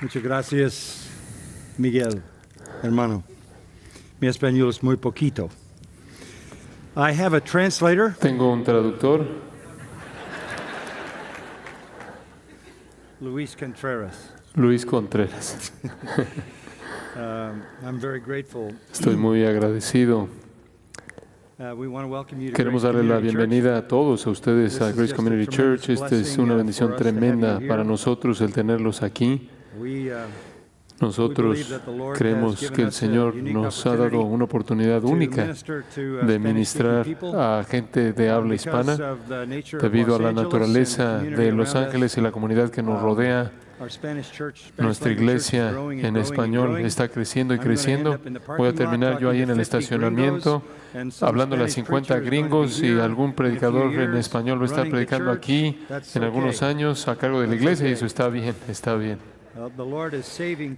Muchas gracias, Miguel, hermano. Mi español es muy poquito. I have a translator. Tengo un traductor, Luis Contreras. Luis Contreras. I'm very grateful. Estoy muy agradecido. We want to welcome you to Queremos Grace darle la Community bienvenida a todos, a ustedes, a Grace Community Church. Esta es una bendición tremenda para nosotros el tenerlos aquí. Nosotros creemos que el Señor nos ha dado una oportunidad única de ministrar a gente de habla hispana debido a la naturaleza de Los Ángeles y la comunidad que nos rodea. Nuestra iglesia en español está creciendo y creciendo. Voy a terminar yo ahí en el estacionamiento hablando a 50 gringos y algún predicador en español va a estar predicando aquí en algunos años a cargo de la iglesia y eso está bien, está bien.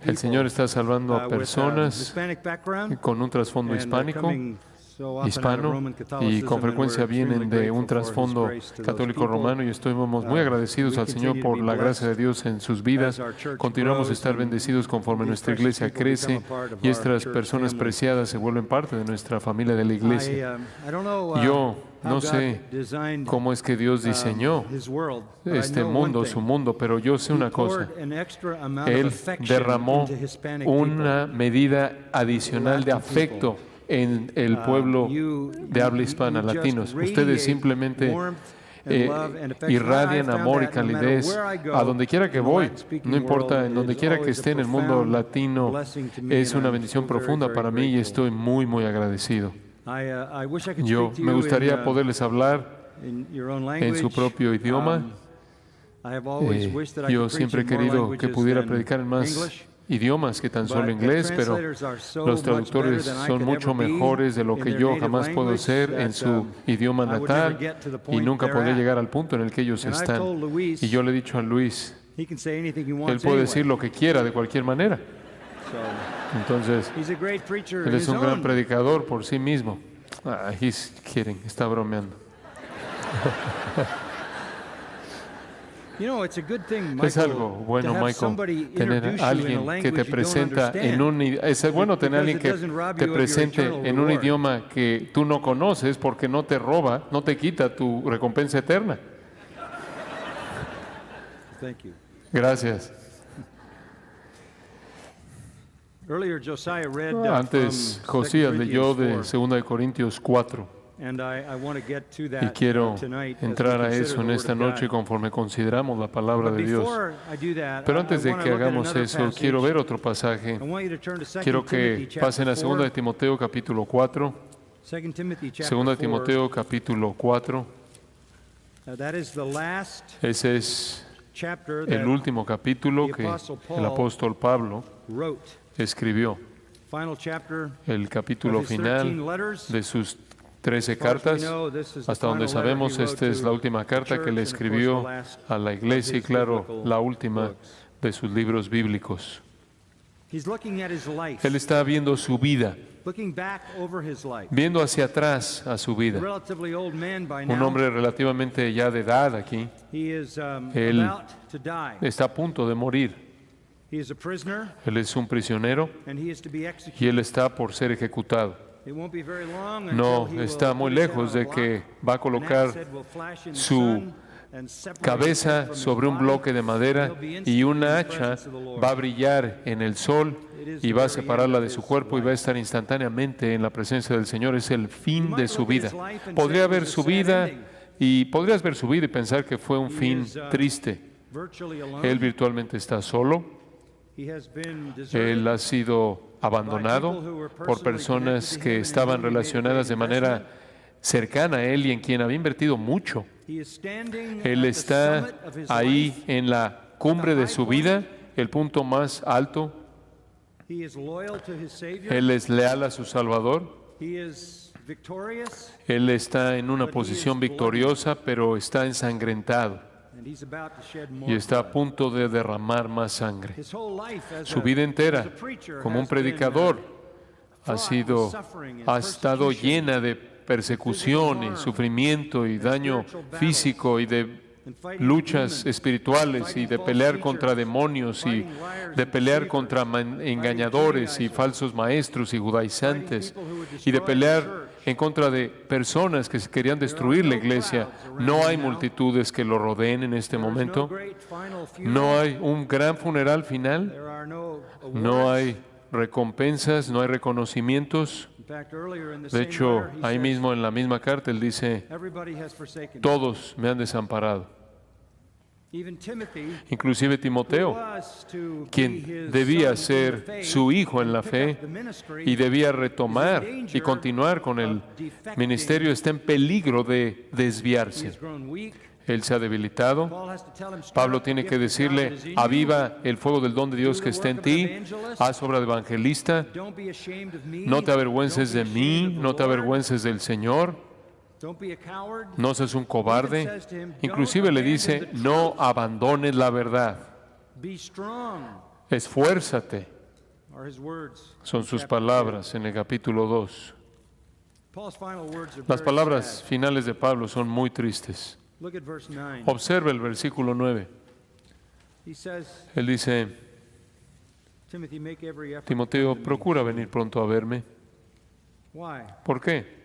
El Señor está salvando a personas con un trasfondo hispano y con frecuencia vienen de un trasfondo católico romano y estamos muy agradecidos al Señor por la gracia de Dios en sus vidas. Continuamos a estar bendecidos conforme nuestra iglesia crece y estas personas preciadas se vuelven parte de nuestra familia de la iglesia. Yo no sé cómo es que Dios diseñó este mundo, su mundo, pero yo sé una cosa. Él derramó una medida adicional de afecto en el pueblo de habla hispana, latinos. Ustedes simplemente irradian amor y calidez a donde quiera que voy. No importa, en donde quiera que esté en el mundo latino, es una bendición profunda para mí y estoy muy, muy agradecido. Yo me gustaría poderles hablar en su propio idioma. Yo siempre he querido que pudiera predicar en más idiomas que tan solo inglés, pero los traductores son mucho mejores de lo que yo jamás puedo ser en su idioma natal y nunca podré llegar al punto en el que ellos están. Y yo le he dicho a Luis, él puede decir lo que quiera de cualquier manera. Entonces, él es un gran predicador por sí mismo. He's kidding, está bromeando. Es algo bueno, Michael, tener a alguien que te presenta en un idioma. Es bueno tener a alguien que te presente en un idioma que tú no conoces porque no te roba, no te quita tu recompensa eterna. Gracias. Antes, Josías leyó de 2 Corintios 4. Y quiero entrar a eso en esta noche conforme consideramos la palabra de Dios. Pero antes de que hagamos eso, quiero ver otro pasaje. Quiero que pasen a 2 de Timoteo capítulo 4. 2 de Timoteo capítulo 4. Ese es el último capítulo que el apóstol Pablo escribió. El capítulo final de sus 13 cartas. Hasta donde sabemos, esta es la última carta que le escribió a la iglesia y, claro, la última de sus libros bíblicos. Él está viendo su vida, viendo hacia atrás a su vida. Un hombre relativamente ya de edad aquí. Él está a punto de morir. Él es un prisionero y él está por ser ejecutado. No está muy lejos de que va a colocar su cabeza sobre un bloque de madera y una hacha va a brillar en el sol y va a separarla de su cuerpo y va a estar instantáneamente en la presencia del Señor. Es el fin de su vida. Podrías ver su vida y pensar que fue un fin triste. Él virtualmente está solo. Él ha sido abandonado por personas que estaban relacionadas de manera cercana a él y en quien había invertido mucho. Él está ahí en la cumbre de su vida, el punto más alto. Él es leal a su Salvador. Él está en una posición victoriosa, pero está ensangrentado. y está a punto de derramar más sangre. Su vida entera como un predicador ha estado llena de persecución y sufrimiento y daño físico y de luchas espirituales y de pelear contra demonios y de pelear contra engañadores y falsos maestros y judaizantes y de pelear en contra de personas que querían destruir la iglesia. No hay multitudes que lo rodeen en este momento. No hay un gran funeral final. No hay recompensas, no hay reconocimientos. De hecho, ahí mismo en la misma carta él dice, todos me han desamparado. Inclusive Timoteo, quien debía ser su hijo en la fe y debía retomar y continuar con el ministerio, está en peligro de desviarse. Él se ha debilitado. Pablo tiene que decirle, aviva el fuego del don de Dios que está en ti, haz obra de evangelista, no te avergüences de mí, no te avergüences del Señor. No seas un cobarde. Inclusive le dice, no abandones la verdad. Esfuérzate. Son sus palabras en el capítulo 2. Las palabras finales de Pablo son muy tristes. Observa el versículo 9. Él dice, Timoteo, procura venir pronto a verme. ¿Por qué?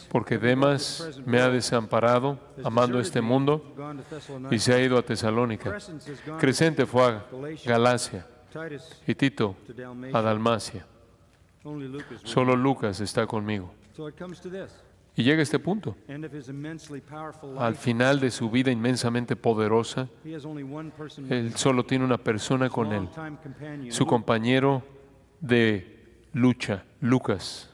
Porque Demas me ha desamparado, amando este mundo, y se ha ido a Tesalónica. Crescente fue a Galacia y Tito a Dalmacia. Solo Lucas está conmigo. Y llega a este punto. Al final de su vida inmensamente poderosa, él solo tiene una persona con él, su compañero de lucha, Lucas.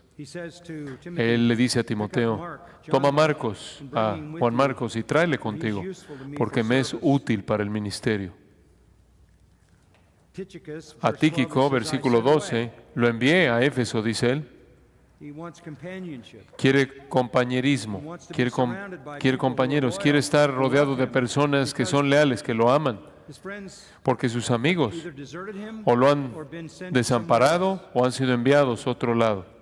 Él le dice a Timoteo, toma a Juan Marcos y tráele contigo, porque me es útil para el ministerio. A Tíquico, versículo 12, lo envié a Éfeso, dice él. Quiere compañerismo, quiere compañeros, quiere estar rodeado de personas que son leales, que lo aman, porque sus amigos o lo han desamparado o han sido enviados a otro lado.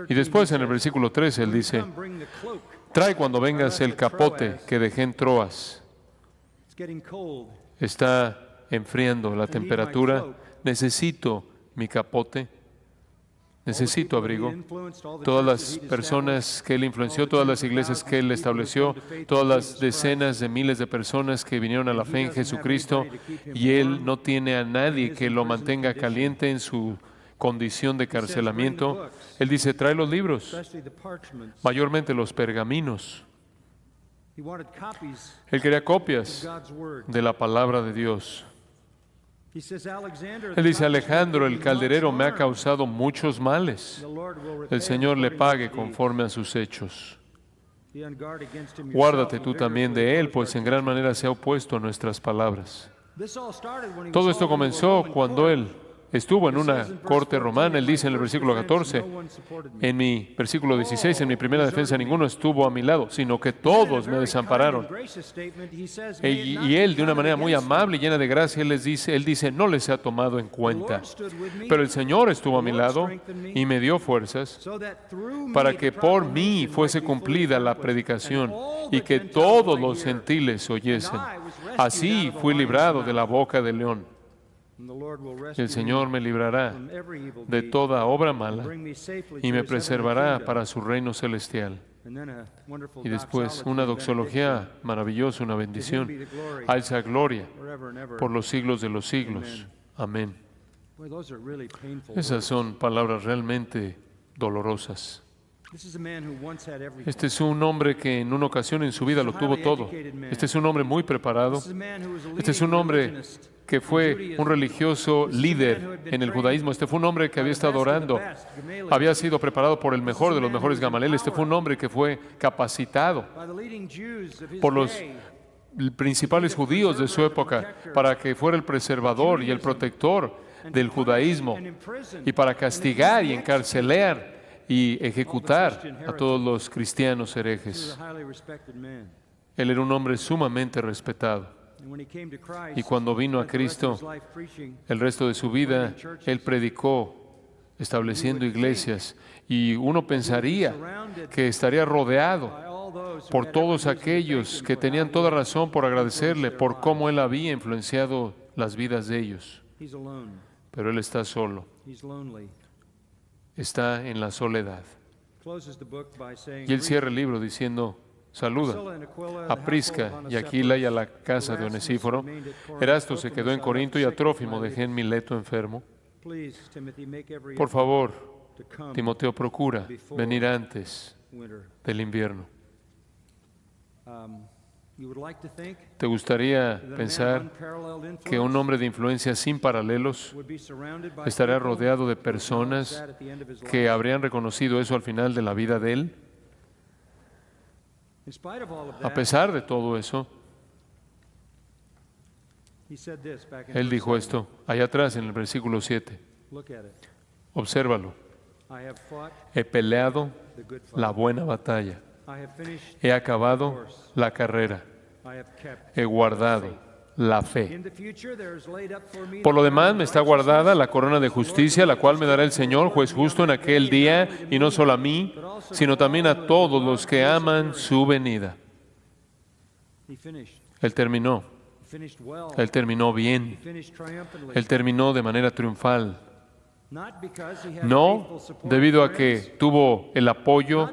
Y después en el versículo 13 él dice, trae cuando vengas el capote que dejé en Troas. Está enfriando la temperatura. Necesito mi capote. Necesito abrigo. Todas las personas que él influenció, todas las iglesias que él estableció, todas las decenas de miles de personas que vinieron a la fe en Jesucristo, y él no tiene a nadie que lo mantenga caliente en su condición de carcelamiento. Él dice, trae los libros, mayormente los pergaminos. Él quería copias de la palabra de Dios. Él dice, Alejandro, el calderero, me ha causado muchos males. El Señor le pague conforme a sus hechos. Guárdate tú también de él, pues en gran manera se ha opuesto a nuestras palabras. Todo esto comenzó cuando él estuvo en una corte romana. Él dice en el versículo 14, en mi versículo 16, en mi primera defensa ninguno estuvo a mi lado, sino que todos me desampararon. Y él, de una manera muy amable y llena de gracia, él dice, no les ha tomado en cuenta. Pero el Señor estuvo a mi lado y me dio fuerzas para que por mí fuese cumplida la predicación y que todos los gentiles oyesen. Así fui librado de la boca del león. El Señor me librará de toda obra mala y me preservará para su reino celestial. Y después una doxología maravillosa, una bendición. A él sea gloria por los siglos de los siglos. Amén. Esas son palabras realmente dolorosas. Este es un hombre que en una ocasión en su vida lo tuvo todo. Este es un hombre muy preparado. Este es un hombre que fue un religioso líder en el judaísmo. Este fue un hombre que había estado orando. Había sido preparado por el mejor de los mejores Gamaliel. Este fue un hombre que fue capacitado por los principales judíos de su época para que fuera el preservador y el protector del judaísmo y para castigar y encarcelar y ejecutar a todos los cristianos herejes. Él era un hombre sumamente respetado. Y cuando vino a Cristo, el resto de su vida, Él predicó, estableciendo iglesias. Y uno pensaría que estaría rodeado por todos aquellos que tenían toda razón por agradecerle por cómo Él había influenciado las vidas de ellos. Pero Él está solo. Está en la soledad. Y Él cierra el libro diciendo: saluda a Prisca y Aquila y a la casa de Onesíforo. Erasto se quedó en Corinto y a Trófimo dejé en Mileto enfermo. Por favor, Timoteo, procura venir antes del invierno. ¿Te gustaría pensar que un hombre de influencia sin paralelos estaría rodeado de personas que habrían reconocido eso al final de la vida de él? A pesar de todo eso, él dijo esto allá atrás en el versículo 7. Obsérvalo. He peleado la buena batalla. He acabado la carrera. He guardado la fe. Por lo demás, me está guardada la corona de justicia, la cual me dará el Señor, juez justo, en aquel día, y no solo a mí, sino también a todos los que aman su venida. Él terminó. Él terminó bien. Él terminó de manera triunfal. No debido a que tuvo el apoyo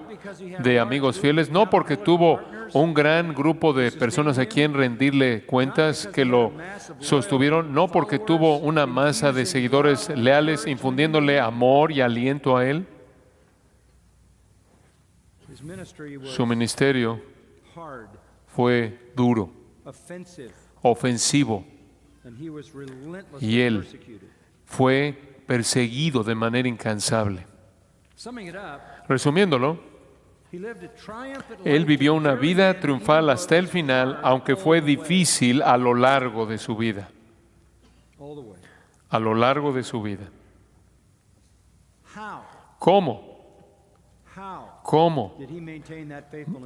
de amigos fieles, no porque tuvo un gran grupo de personas a quien rendirle cuentas que lo sostuvieron, no porque tuvo una masa de seguidores leales infundiéndole amor y aliento a él. Su ministerio fue duro, ofensivo, y él fue perseguido de manera incansable. Resumiéndolo, él vivió una vida triunfal hasta el final, aunque fue difícil a lo largo de su vida. A lo largo de su vida. ¿Cómo? ¿Cómo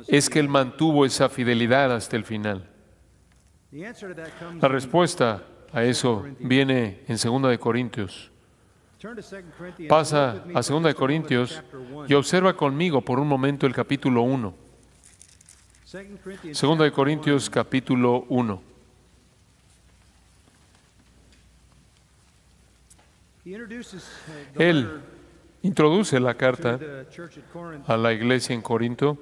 es que él mantuvo esa fidelidad hasta el final? La respuesta a eso viene en 2 de Corintios. Pasa a 2 de Corintios y observa conmigo por un momento el capítulo 1. 2 de Corintios capítulo 1. Él introduce la carta a la iglesia en Corinto.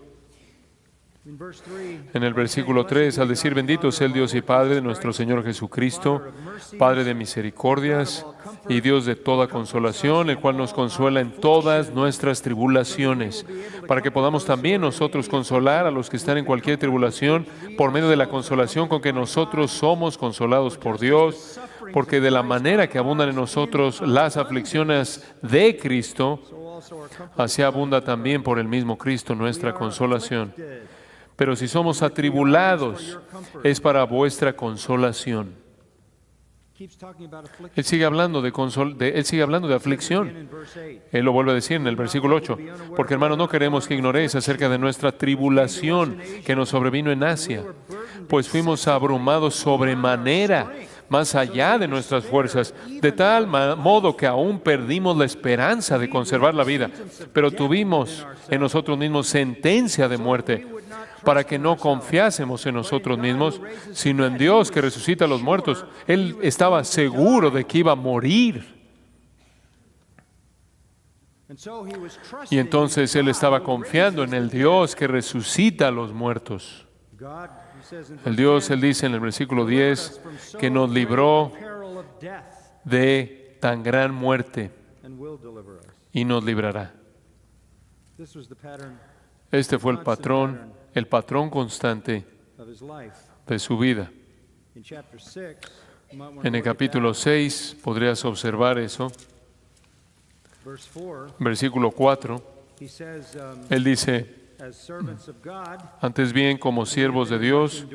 En el versículo 3, al decir: bendito sea el Dios y Padre de nuestro Señor Jesucristo, Padre de misericordias y Dios de toda consolación, el cual nos consuela en todas nuestras tribulaciones, para que podamos también nosotros consolar a los que están en cualquier tribulación por medio de la consolación con que nosotros somos consolados por Dios, porque de la manera que abundan en nosotros las aflicciones de Cristo, así abunda también por el mismo Cristo nuestra consolación. Pero si somos atribulados, es para vuestra consolación. Él sigue hablando de aflicción. Él lo vuelve a decir en el versículo 8. Porque, hermanos, no queremos que ignoréis acerca de nuestra tribulación que nos sobrevino en Asia, pues fuimos abrumados sobremanera, más allá de nuestras fuerzas, de tal modo que aún perdimos la esperanza de conservar la vida, pero tuvimos en nosotros mismos sentencia de muerte, para que no confiásemos en nosotros mismos, sino en Dios que resucita a los muertos. Él estaba seguro de que iba a morir. Y entonces él estaba confiando en el Dios que resucita a los muertos. El Dios, él dice en el versículo 10, que nos libró de tan gran muerte y nos librará. Este fue el patrón constante de su vida. En el capítulo 6 podrías observar eso. Versículo 4, él dice: antes bien, como siervos de Dios,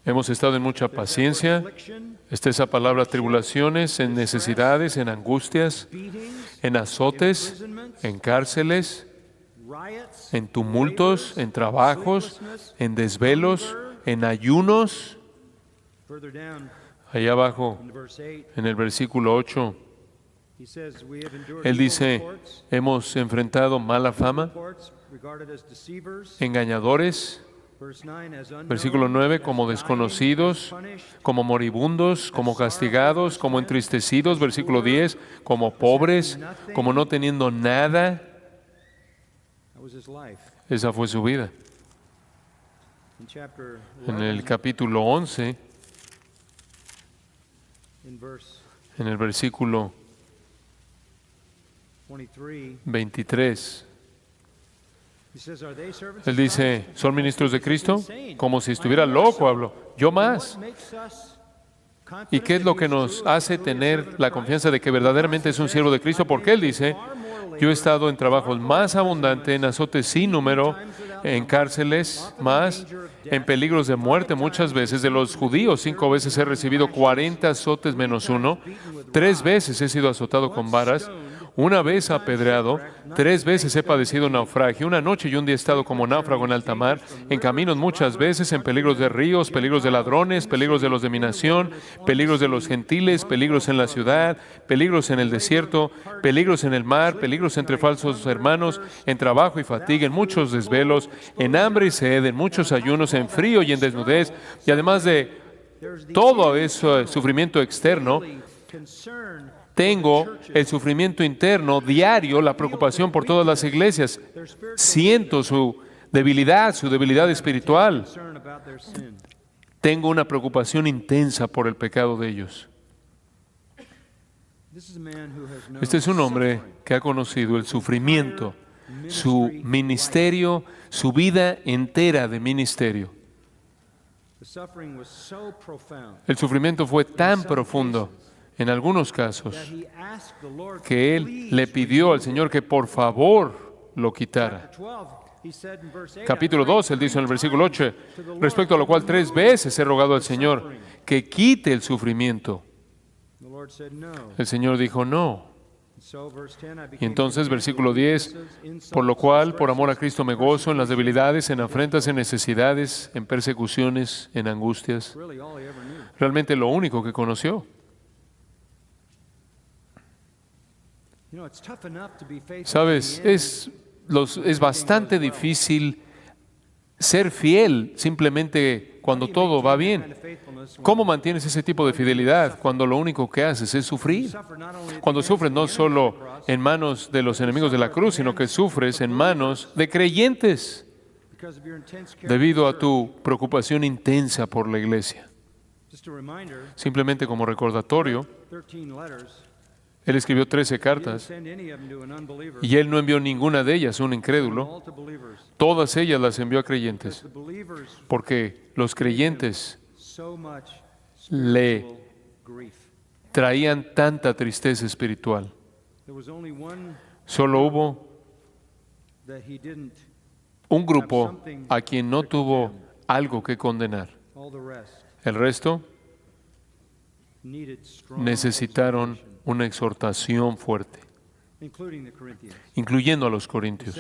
hemos estado en mucha paciencia. Está esa palabra: tribulaciones, en necesidades, en angustias, en azotes, en cárceles, en tumultos, en trabajos, en desvelos, en ayunos. Allá abajo, en el versículo 8, él dice, hemos enfrentado mala fama, engañadores. Versículo 9, como desconocidos, como moribundos, como castigados, como entristecidos. Versículo 10, como pobres, como no teniendo nada. Esa fue su vida. En el capítulo 11, en el versículo 23, él dice, ¿son ministros de Cristo? Como si estuviera loco, hablo. Yo más. ¿Y qué es lo que nos hace tener la confianza de que verdaderamente es un siervo de Cristo? Porque él dice, yo he estado en trabajos más abundantes, en azotes sin número, en cárceles más, en peligros de muerte muchas veces. De los judíos, 5 veces he recibido 40 azotes menos uno. 3 veces he sido azotado con varas. 1 vez apedreado, 3 veces he padecido naufragio, 1 noche y un día he estado como náufrago en alta mar, en caminos muchas veces, en peligros de ríos, peligros de ladrones, peligros de los de mi nación, peligros de los gentiles, peligros en la ciudad, peligros en el desierto, peligros en el mar, peligros entre falsos hermanos, en trabajo y fatiga, en muchos desvelos, en hambre y sed, en muchos ayunos, en frío y en desnudez, y además de todo ese sufrimiento externo, tengo el sufrimiento interno diario, la preocupación por todas las iglesias. Siento su debilidad espiritual. Tengo una preocupación intensa por el pecado de ellos. Este es un hombre que ha conocido el sufrimiento, su ministerio, su vida entera de ministerio. El sufrimiento fue tan profundo en algunos casos, que él le pidió al Señor que por favor lo quitara. Capítulo 2, él dice en el versículo 8, respecto a lo cual 3 veces he rogado al Señor que quite el sufrimiento. El Señor dijo no. Y entonces, versículo 10, por lo cual, por amor a Cristo me gozo en las debilidades, en afrentas, en necesidades, en persecuciones, en angustias. Realmente lo único que conoció. Sabes, es bastante difícil ser fiel simplemente cuando todo va bien. ¿Cómo mantienes ese tipo de fidelidad cuando lo único que haces es sufrir? Cuando sufres no solo en manos de los enemigos de la cruz, sino que sufres en manos de creyentes debido a tu preocupación intensa por la iglesia. Simplemente como recordatorio, él escribió 13 cartas y él no envió ninguna de ellas a un incrédulo. Todas ellas las envió a creyentes, porque los creyentes le traían tanta tristeza espiritual. Solo hubo un grupo a quien no tuvo algo que condenar. El resto necesitaron una exhortación fuerte, incluyendo a los corintios.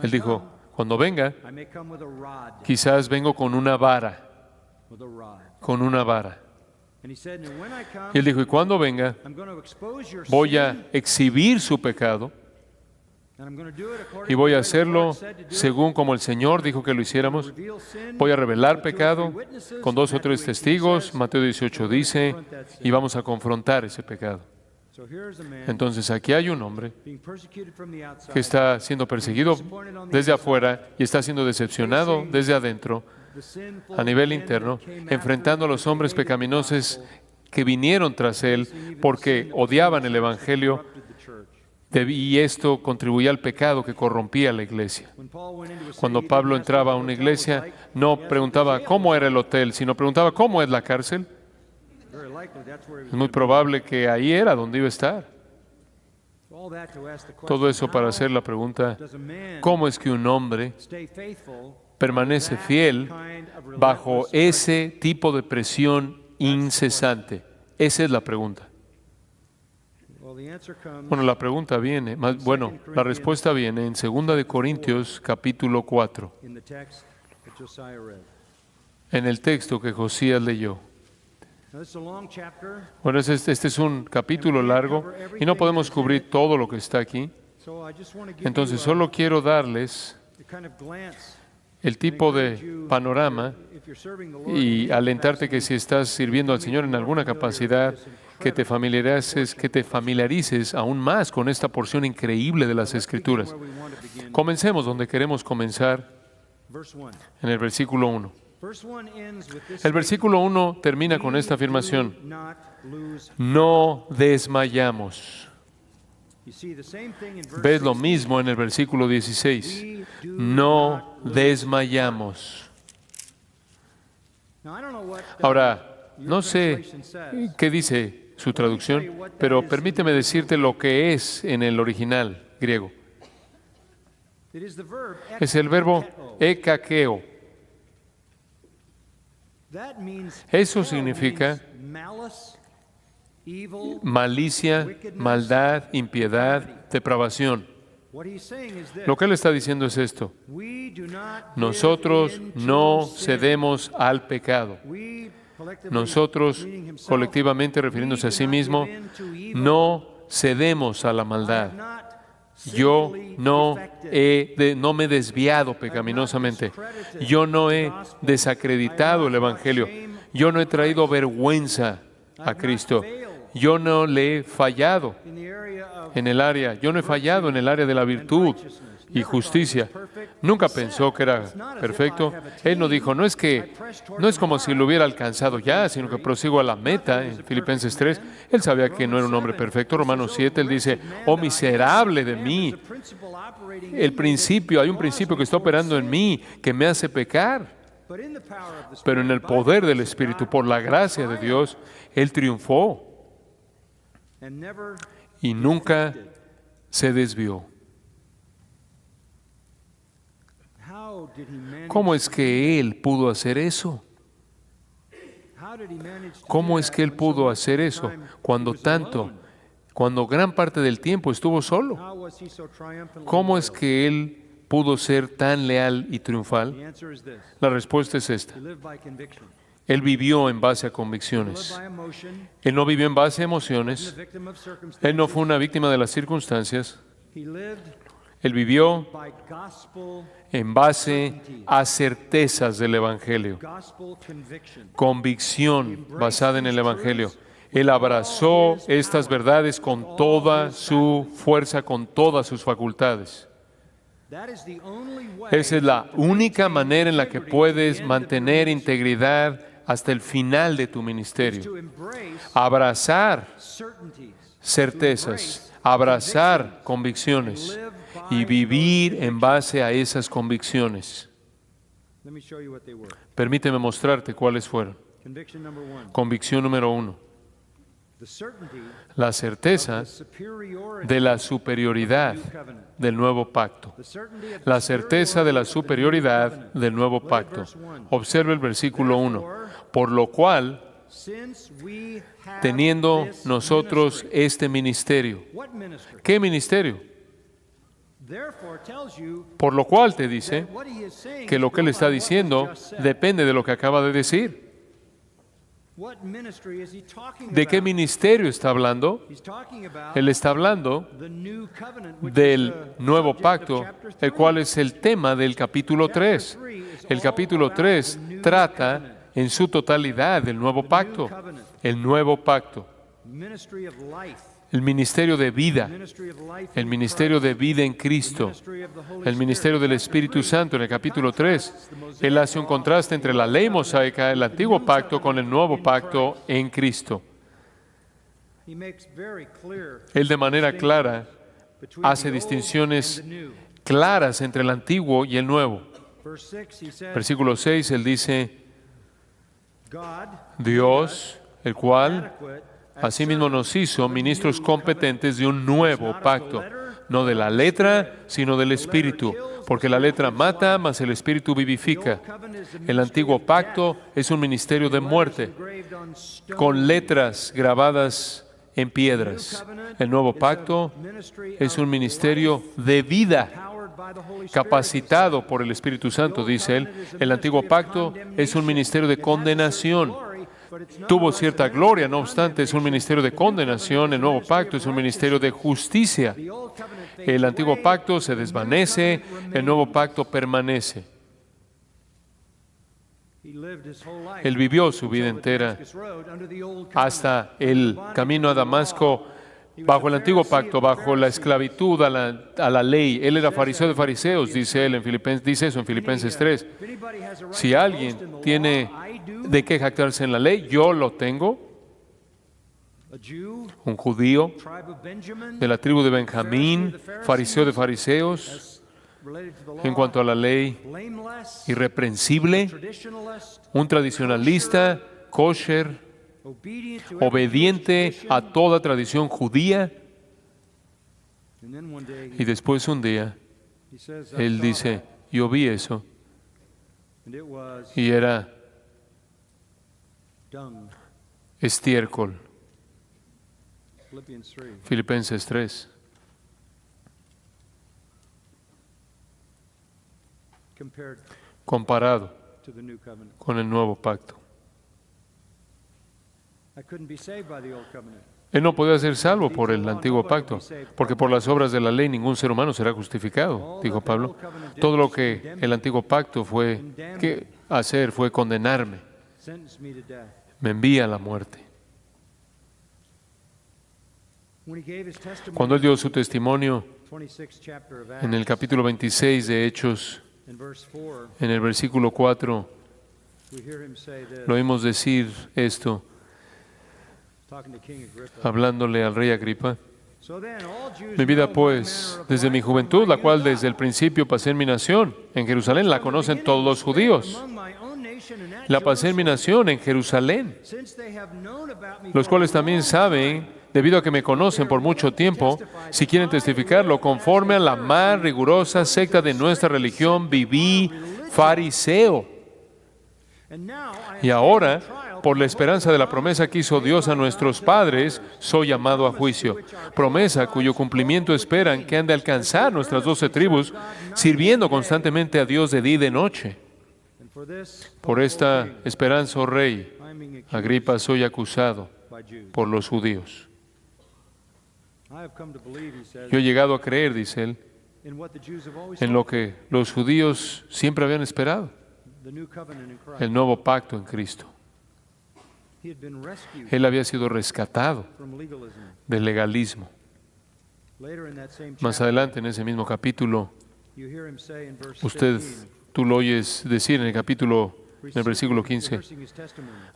Él dijo, cuando venga, quizás vengo con una vara. Y él dijo, y cuando venga, voy a exhibir su pecado y voy a hacerlo según como el Señor dijo que lo hiciéramos. Voy a revelar pecado con 2 o 3 testigos, Mateo 18 dice, y vamos a confrontar ese pecado. Entonces aquí hay un hombre que está siendo perseguido desde afuera y está siendo decepcionado desde adentro, a nivel interno, enfrentando a los hombres pecaminosos que vinieron tras él porque odiaban el Evangelio. Y esto contribuía al pecado que corrompía a la iglesia. Cuando Pablo entraba a una iglesia, no preguntaba cómo era el hotel, sino preguntaba cómo es la cárcel. Es muy probable que ahí era donde iba a estar. Todo eso para hacer la pregunta, ¿cómo es que un hombre permanece fiel bajo ese tipo de presión incesante? Esa es la pregunta. Bueno, la pregunta viene, la respuesta viene en 2 de Corintios capítulo 4, en el texto que Josías leyó. Bueno, este es un capítulo largo y no podemos cubrir todo lo que está aquí. Entonces, solo quiero darles el tipo de panorama y alentarte que si estás sirviendo al Señor en alguna capacidad, que te familiarices aún más con esta porción increíble de las Escrituras. Comencemos donde queremos comenzar, en el versículo 1. El versículo 1 termina con esta afirmación: no desmayamos. ¿Ves lo mismo en el versículo 16? No desmayamos. Ahora, no sé qué dice su traducción, pero permíteme decirte lo que es en el original griego. Es el verbo ekakeo. Eso significa malicia, maldad, impiedad, depravación. Lo que él está diciendo es esto: nosotros no cedemos al pecado. Nosotros, colectivamente refiriéndose a sí mismo, no cedemos a la maldad. Yo no me he desviado pecaminosamente. Yo no he desacreditado el Evangelio. Yo no he traído vergüenza a Cristo. Yo no le he fallado yo no he fallado en el área de la virtud y justicia. Nunca pensó que era perfecto. Él no dijo, no es como si lo hubiera alcanzado ya, sino que prosigo a la meta en Filipenses 3. Él sabía que no era un hombre perfecto. Romanos 7, él dice, oh miserable de mí. Hay un principio que está operando en mí que me hace pecar. Pero en el poder del Espíritu, por la gracia de Dios, Él triunfó y nunca se desvió. ¿Cómo es que Él pudo hacer eso? ¿Cómo es que Él pudo hacer eso cuando gran parte del tiempo estuvo solo? ¿Cómo es que Él pudo ser tan leal y triunfal? La respuesta es esta: Él vivió en base a convicciones. Él no vivió en base a emociones. Él no fue una víctima de las circunstancias. Él vivió en base a certezas del Evangelio. Convicción basada en el Evangelio. Él abrazó estas verdades con toda su fuerza, con todas sus facultades. Esa es la única manera en la que puedes mantener integridad hasta el final de tu ministerio. Abrazar certezas, abrazar convicciones y vivir en base a esas convicciones. Permíteme mostrarte cuáles fueron. Convicción número 1. La certeza de la superioridad del nuevo pacto. La certeza de la superioridad del nuevo pacto. Observe el versículo 1. Por lo cual, teniendo nosotros este ministerio. ¿Qué ministerio? Por lo cual te dice que lo que él está diciendo depende de lo que acaba de decir. ¿De qué ministerio está hablando? Él está hablando del nuevo pacto, el cual es el tema del capítulo 3. El capítulo 3 trata en su totalidad del nuevo pacto. El nuevo pacto. El ministerio de vida. El ministerio de vida en Cristo. El ministerio del Espíritu Santo en el capítulo 3. Él hace un contraste entre la ley mosaica, el antiguo pacto, con el nuevo pacto en Cristo. Él de manera clara hace distinciones claras entre el antiguo y el nuevo. Versículo 6, él dice, Dios, el cual asimismo nos hizo ministros competentes de un nuevo pacto, no de la letra, sino del Espíritu, porque la letra mata, mas el Espíritu vivifica. El antiguo pacto es un ministerio de muerte, con letras grabadas en piedras. El nuevo pacto es un ministerio de vida, capacitado por el Espíritu Santo, dice él. El antiguo pacto es un ministerio de condenación. Tuvo cierta gloria, no obstante, es un ministerio de condenación. El nuevo pacto es un ministerio de justicia. El antiguo pacto se desvanece, el nuevo pacto permanece. Él vivió su vida entera hasta el camino a Damasco bajo el antiguo pacto, bajo la esclavitud a la ley. Él era fariseo de fariseos, dice él dice eso en Filipenses 3. Si alguien tiene de qué jactarse en la ley, yo lo tengo. Un judío de la tribu de Benjamín, fariseo de fariseos, en cuanto a la ley, irreprensible, un tradicionalista, kosher, obediente a toda tradición judía. Y después un día, él dice, yo vi eso, y era estiércol. Filipenses 3. Comparado con el nuevo pacto. Él no podía ser salvo por el antiguo pacto, porque por las obras de la ley ningún ser humano será justificado, dijo Pablo. Todo lo que el antiguo pacto fue hacer fue condenarme. Me envía a la muerte. Cuando él dio su testimonio en el capítulo 26 de Hechos, en el versículo 4, lo oímos decir esto, hablándole al rey Agripa. Mi vida, pues, desde mi juventud, la cual desde el principio pasé en mi nación, en Jerusalén, la conocen todos los judíos. La pasé en mi nación, en Jerusalén, los cuales también saben, debido a que me conocen por mucho tiempo, si quieren testificarlo, conforme a la más rigurosa secta de nuestra religión, viví fariseo. Y ahora, por la esperanza de la promesa que hizo Dios a nuestros padres, soy llamado a juicio. Promesa cuyo cumplimiento esperan que han de alcanzar nuestras 12 tribus, sirviendo constantemente a Dios de día y de noche. Por esta esperanza, oh rey, Agripa, soy acusado por los judíos. Yo he llegado a creer, dice él, en lo que los judíos siempre habían esperado, el nuevo pacto en Cristo. Él había sido rescatado del legalismo. Más adelante, en ese mismo capítulo, tú lo oyes decir en el versículo 15,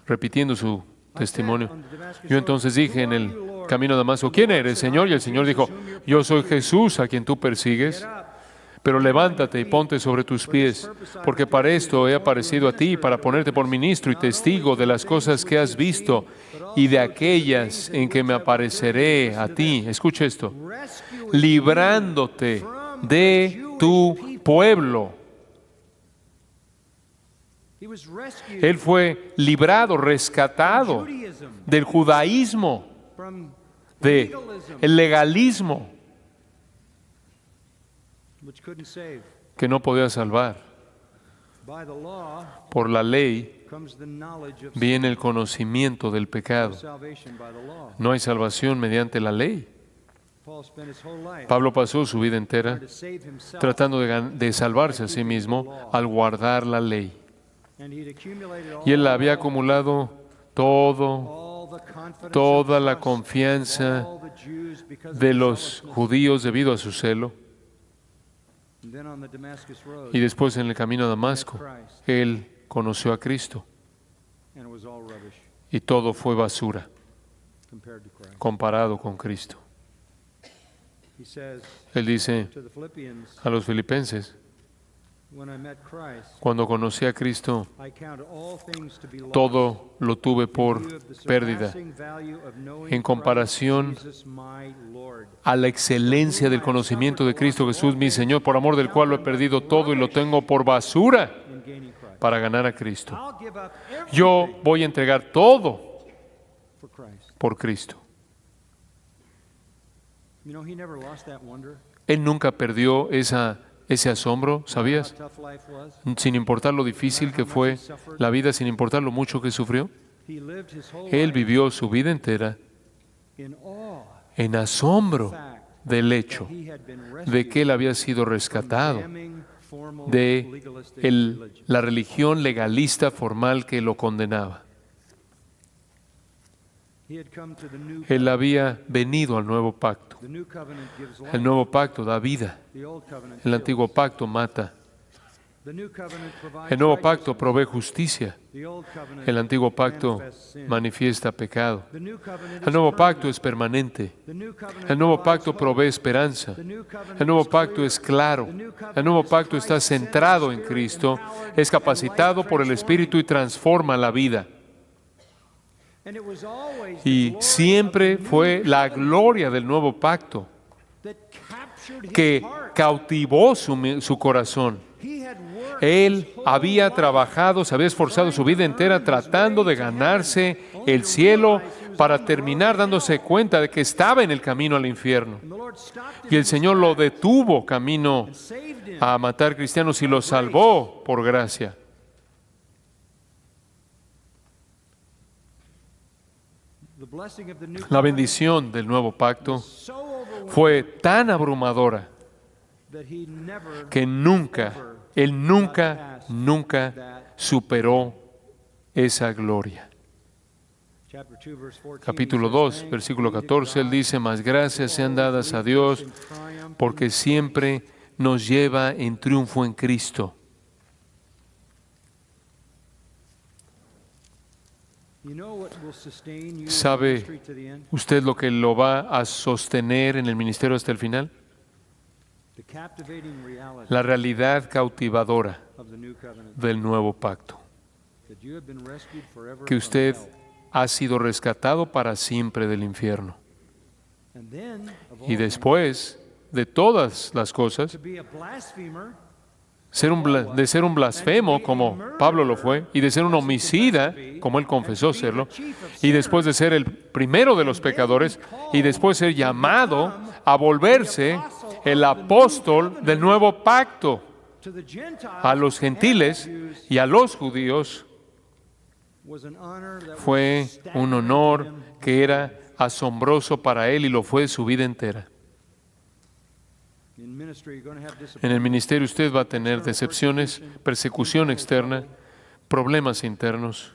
repitiendo su testimonio. Yo entonces dije en el camino a Damasco, ¿quién eres, Señor? Y el Señor dijo, yo soy Jesús a quien tú persigues. Pero levántate y ponte sobre tus pies, porque para esto he aparecido a ti, para ponerte por ministro y testigo de las cosas que has visto y de aquellas en que me apareceré a ti. Escucha esto, librándote de tu pueblo. Él fue librado, rescatado del judaísmo, del legalismo, que no podía salvar. Por la ley viene el conocimiento del pecado. No hay salvación mediante la ley. Pablo pasó su vida entera tratando de salvarse a sí mismo al guardar la ley. Y él había acumulado toda la confianza de los judíos debido a su celo. Y después en el camino a Damasco, él conoció a Cristo. Y todo fue basura comparado con Cristo. Él dice a los filipenses, cuando conocí a Cristo, todo lo tuve por pérdida en comparación a la excelencia del conocimiento de Cristo Jesús, mi Señor, por amor del cual lo he perdido todo y lo tengo por basura para ganar a Cristo. Yo voy a entregar todo por Cristo. Él nunca perdió ese asombro, ¿sabías? Sin importar lo difícil que fue la vida, sin importar lo mucho que sufrió. Él vivió su vida entera en asombro del hecho de que él había sido rescatado de la religión legalista formal que lo condenaba. Él había venido al nuevo pacto. El nuevo pacto da vida. El antiguo pacto mata. El nuevo pacto provee justicia. El antiguo pacto manifiesta pecado. El nuevo pacto es permanente. El nuevo pacto provee esperanza. El nuevo pacto es claro. El nuevo pacto está centrado en Cristo, es capacitado por el Espíritu y transforma la vida. Y siempre fue la gloria del nuevo pacto que cautivó su corazón. Él había trabajado, se había esforzado su vida entera tratando de ganarse el cielo para terminar dándose cuenta de que estaba en el camino al infierno. Y el Señor lo detuvo camino a matar cristianos y lo salvó por gracia. La bendición del nuevo pacto fue tan abrumadora que Él nunca superó esa gloria. Capítulo 2, versículo 14, Él dice: mas gracias sean dadas a Dios porque siempre nos lleva en triunfo en Cristo. ¿Sabe usted lo que lo va a sostener en el ministerio hasta el final? La realidad cautivadora del nuevo pacto. Que usted ha sido rescatado para siempre del infierno. Y después de todas las cosas, de ser un blasfemo como Pablo lo fue, y de ser un homicida como él confesó serlo, y después de ser el primero de los pecadores, y después ser llamado a volverse el apóstol del nuevo pacto a los gentiles y a los judíos, fue un honor que era asombroso para él y lo fue su vida entera. En el ministerio usted va a tener decepciones, persecución externa, problemas internos.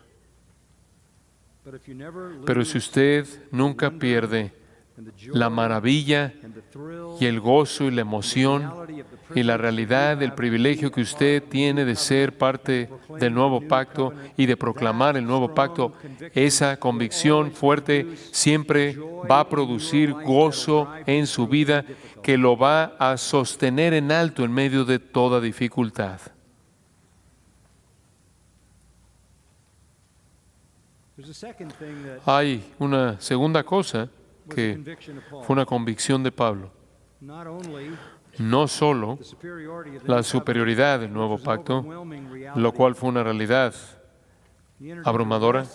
Pero si usted nunca pierde la maravilla y el gozo y la emoción y la realidad del privilegio que usted tiene de ser parte del nuevo pacto y de proclamar el nuevo pacto, esa convicción fuerte siempre va a producir gozo en su vida que lo va a sostener en alto en medio de toda dificultad. Hay una segunda cosa que fue una convicción de Pablo. No solo la superioridad del nuevo pacto, lo cual fue una realidad abrumadora.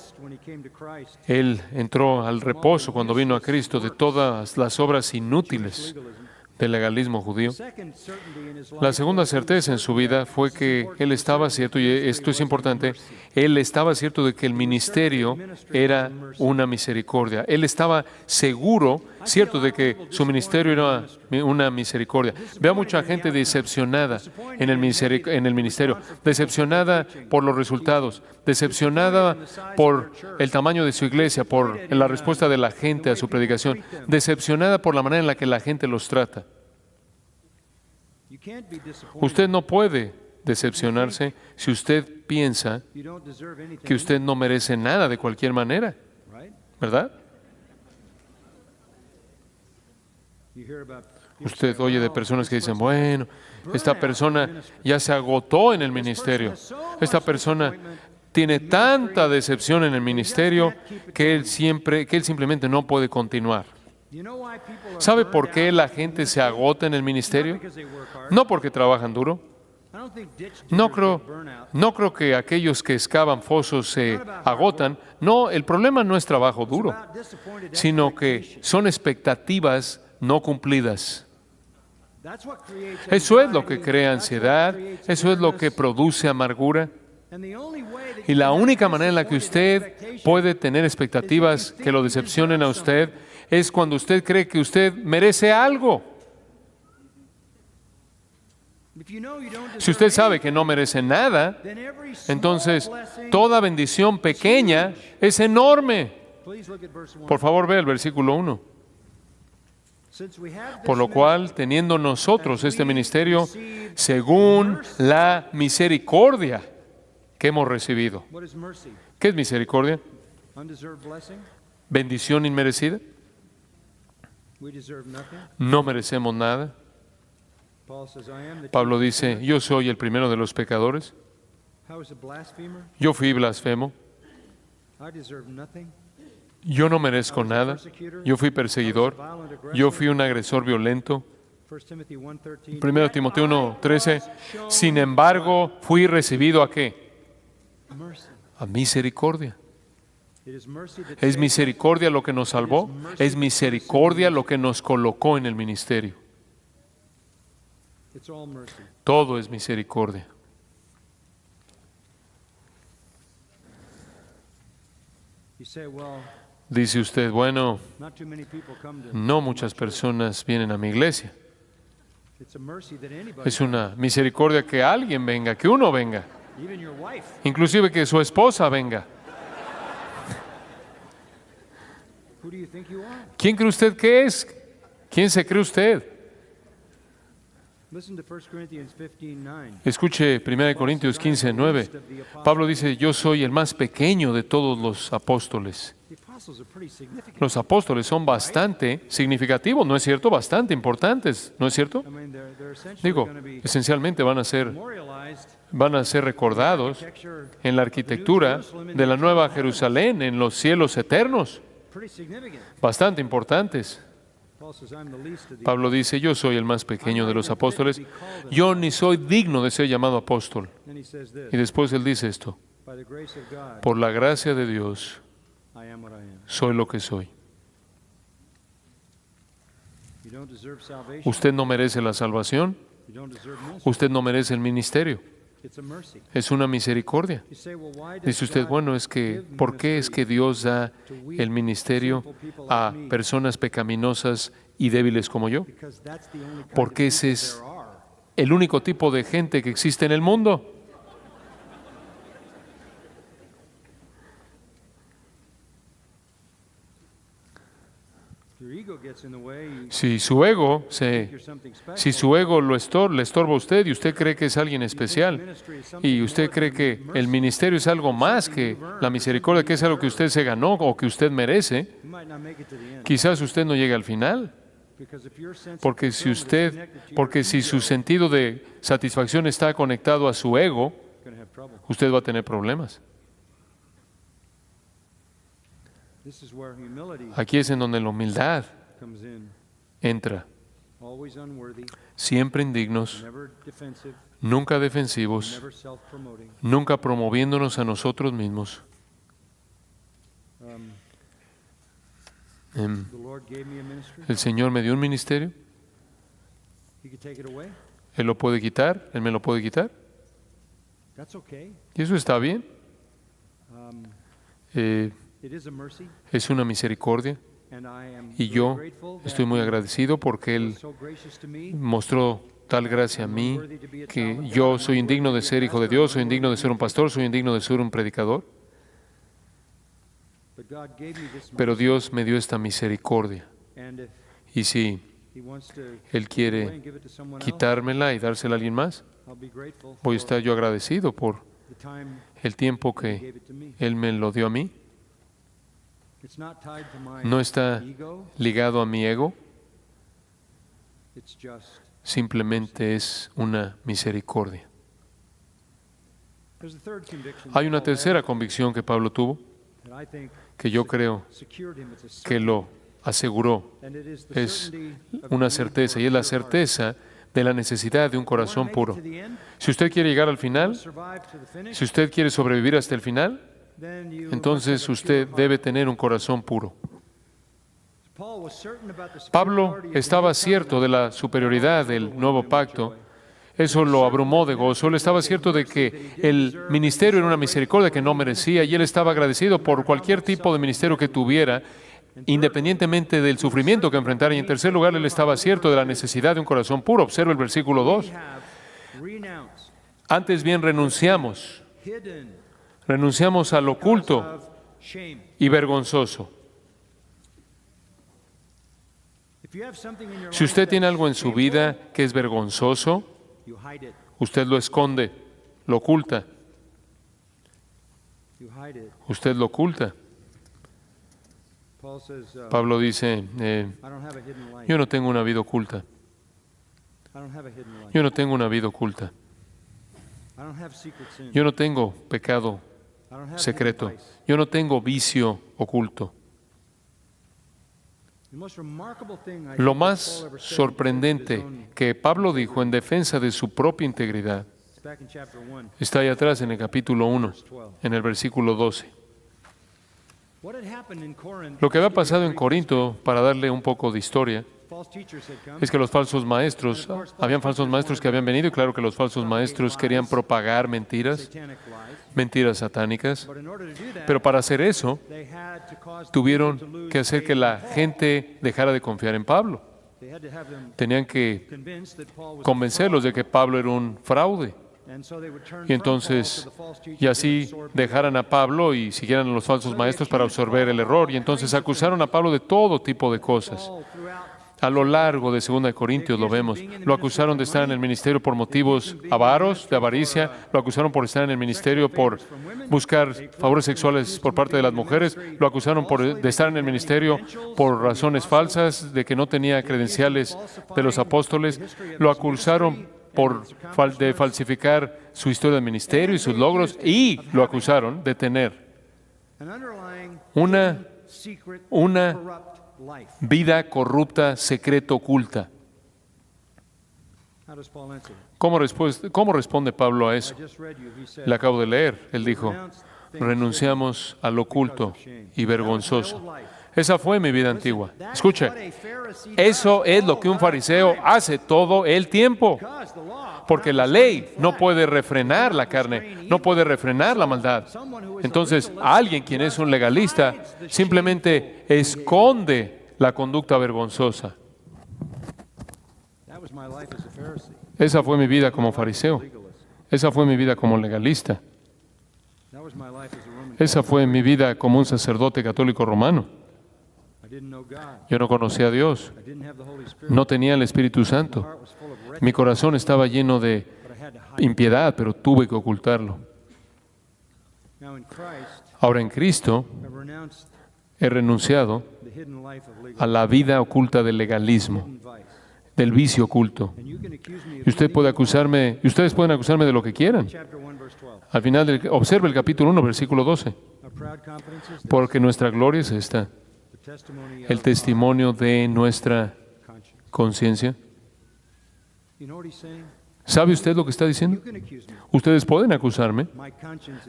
Él entró al reposo cuando vino a Cristo de todas las obras inútiles del legalismo judío. La segunda certeza en su vida fue que él estaba cierto, y esto es importante, él estaba cierto de que el ministerio era una misericordia. Él estaba seguro, cierto, de que su ministerio era una misericordia. Veo a mucha gente decepcionada en el ministerio, decepcionada por los resultados, decepcionada por el tamaño de su iglesia, por la respuesta de la gente a su predicación, decepcionada por la manera en la que la gente los trata. Usted no puede decepcionarse si usted piensa que usted no merece nada de cualquier manera, ¿verdad? Usted oye de personas que dicen: bueno, esta persona ya se agotó en el ministerio, esta persona tiene tanta decepción en el ministerio que él simplemente no puede continuar. ¿Sabe por qué la gente se agota en el ministerio? No porque trabajan duro. No creo que aquellos que excavan fosos se agotan. No, el problema no es trabajo duro, sino que son expectativas no cumplidas. Eso es lo que crea ansiedad, eso es lo que produce amargura. Y la única manera en la que usted puede tener expectativas que lo decepcionen a usted es cuando usted cree que usted merece algo. Si usted sabe que no merece nada, entonces toda bendición pequeña es enorme. Por favor, vea el versículo 1. Por lo cual, teniendo nosotros este ministerio, según la misericordia que hemos recibido. ¿Qué es misericordia? ¿Bendición inmerecida? No merecemos nada. Pablo dice, yo soy el primero de los pecadores. Yo fui blasfemo. Yo no merezco nada. Yo fui perseguidor. Yo fui un agresor violento. 1 Timoteo 1:13. Sin embargo, fui recibido ¿a qué? A misericordia. ¿Es misericordia lo que nos salvó? ¿Es misericordia lo que nos colocó en el ministerio? Todo es misericordia. Dice usted, bueno, no muchas personas vienen a mi iglesia. Es una misericordia que alguien venga, que uno venga. Inclusive que su esposa venga. ¿Quién cree usted que es? ¿Quién se cree usted? Escuche 1 Corintios 15:9. Pablo dice, yo soy el más pequeño de todos los apóstoles. Los apóstoles son bastante significativos, ¿no es cierto? Bastante importantes, ¿no es cierto? Digo, esencialmente van a ser recordados en la arquitectura de la Nueva Jerusalén, en los cielos eternos. Bastante importantes. Pablo dice, yo soy el más pequeño de los apóstoles, yo ni soy digno de ser llamado apóstol. Y después él dice esto, por la gracia de Dios, soy lo que soy. Usted no merece la salvación, usted no merece el ministerio. Es una misericordia. Dice usted, bueno, ¿por qué es que Dios da el ministerio a personas pecaminosas y débiles como yo? Porque ese es el único tipo de gente que existe en el mundo. Si su ego le estorba a usted y usted cree que es alguien especial y usted cree que el ministerio es algo más que la misericordia, que es algo que usted se ganó o que usted merece, quizás usted no llegue al final. Porque si su sentido de satisfacción está conectado a su ego, usted va a tener problemas. Aquí es en donde la humildad entra. Siempre indignos, nunca defensivos, nunca promoviéndonos a nosotros mismos. El Señor me dio un ministerio. Él lo puede quitar, Él me lo puede quitar. Y eso está bien. Es una misericordia y yo estoy muy agradecido porque Él mostró tal gracia a mí que yo soy indigno de ser hijo de Dios, soy indigno de ser un pastor, soy indigno de ser un predicador. Pero Dios me dio esta misericordia y si Él quiere quitármela y dársela a alguien más, voy a estar yo agradecido por el tiempo que Él me lo dio a mí. No está ligado a mi ego, simplemente es una misericordia. Hay una tercera convicción que Pablo tuvo, que yo creo que lo aseguró. Es una certeza, y es la certeza de la necesidad de un corazón puro. Si usted quiere llegar al final, si usted quiere sobrevivir hasta el final, entonces usted debe tener un corazón puro. Pablo estaba cierto de la superioridad del nuevo pacto. Eso lo abrumó de gozo. Él estaba cierto de que el ministerio era una misericordia que no merecía y él estaba agradecido por cualquier tipo de ministerio que tuviera, independientemente del sufrimiento que enfrentara. Y en tercer lugar, él estaba cierto de la necesidad de un corazón puro. Observa el versículo 2. Antes bien renunciamos al oculto y vergonzoso. Si usted tiene algo en su vida que es vergonzoso, usted lo esconde, lo oculta. Usted lo oculta. Pablo dice, yo no tengo una vida oculta. Yo no tengo una vida oculta. Yo no tengo pecado secreto. Yo no tengo vicio oculto. Lo más sorprendente que Pablo dijo en defensa de su propia integridad está ahí atrás en el capítulo 1, en el versículo 12. Lo que había pasado en Corinto, para darle un poco de historia, es que los falsos maestros, habían falsos maestros que habían venido, y claro que los falsos maestros querían propagar mentiras satánicas, pero para hacer eso, tuvieron que hacer que la gente dejara de confiar en Pablo. Tenían que convencerlos de que Pablo era un fraude. Y entonces, y así dejaran a Pablo y siguieran a los falsos maestros para absorber el error. Y entonces acusaron a Pablo de todo tipo de cosas. A lo largo de 2 Corintios lo vemos. Lo acusaron de estar en el ministerio por motivos avaros, de avaricia. Lo acusaron por estar en el ministerio por buscar favores sexuales por parte de las mujeres. Lo acusaron de estar en el ministerio por razones falsas, de que no tenía credenciales de los apóstoles. Lo acusaron de falsificar su historia de ministerio y sus logros. Y lo acusaron de tener una vida corrupta, secreta, oculta. ¿Cómo responde Pablo a eso? Le acabo de leer. Él dijo, renunciamos al oculto y vergonzoso. Esa fue mi vida antigua. Escuche, eso es lo que un fariseo hace todo el tiempo. Porque la ley no puede refrenar la carne, no puede refrenar la maldad. Entonces, alguien quien es un legalista simplemente esconde la conducta vergonzosa. Esa fue mi vida como fariseo. Esa fue mi vida como legalista. Esa fue mi vida como un sacerdote católico romano. Yo no conocía a Dios. No tenía el Espíritu Santo. Mi corazón estaba lleno de impiedad, pero tuve que ocultarlo. Ahora en Cristo he renunciado a la vida oculta del legalismo, del vicio oculto. Y ustedes pueden acusarme de lo que quieran. Al final, observe el capítulo 1, versículo 12. Porque nuestra gloria es esta, el testimonio de nuestra conciencia. ¿Sabe usted lo que está diciendo? Ustedes pueden acusarme.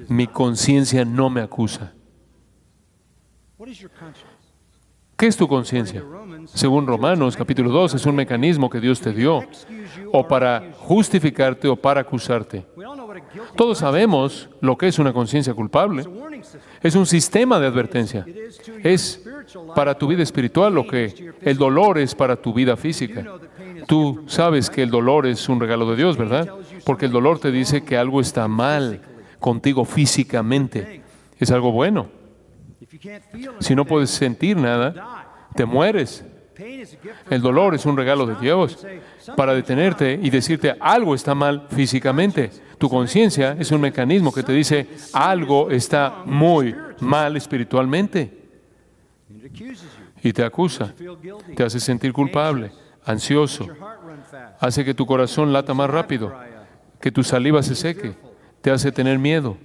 Mi conciencia no me acusa. ¿Qué es tu conciencia? Según Romanos capítulo 2, es un mecanismo que Dios te dio, o para justificarte o para acusarte. Todos sabemos lo que es una conciencia culpable. Es un sistema de advertencia. Es para tu vida espiritual lo que el dolor es para tu vida física. Tú sabes que el dolor es un regalo de Dios, ¿verdad? Porque el dolor te dice que algo está mal contigo físicamente. Es algo bueno. Si no puedes sentir nada, te mueres. El dolor es un regalo de Dios para detenerte y decirte algo está mal físicamente. Tu conciencia es un mecanismo que te dice algo está muy mal espiritualmente. Y te acusa, te hace sentir culpable, ansioso, hace que tu corazón lata más rápido, que tu saliva se seque, te hace tener miedo.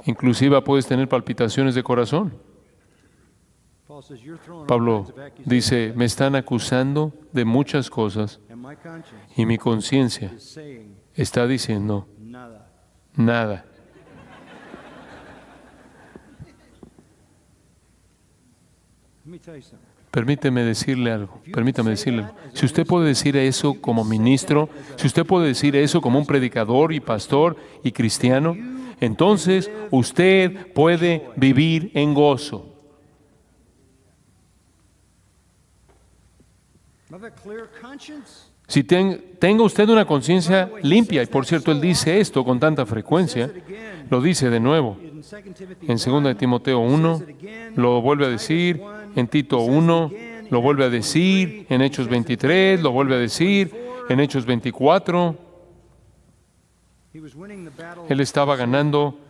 Inclusive puedes tener palpitaciones de corazón. Pablo dice, me están acusando de muchas cosas y mi conciencia está diciendo nada. Permítame decirle algo. Permítame decirle algo. Si usted puede decir eso como ministro, si usted puede decir eso como un predicador y pastor y cristiano, entonces usted puede vivir en gozo. Si tenga usted una conciencia limpia, y por cierto, él dice esto con tanta frecuencia, lo dice de nuevo. En 2 Timoteo 1, lo vuelve a decir, en Tito 1, lo vuelve a decir, en Hechos 23, lo vuelve a decir, en Hechos 24. Él estaba ganando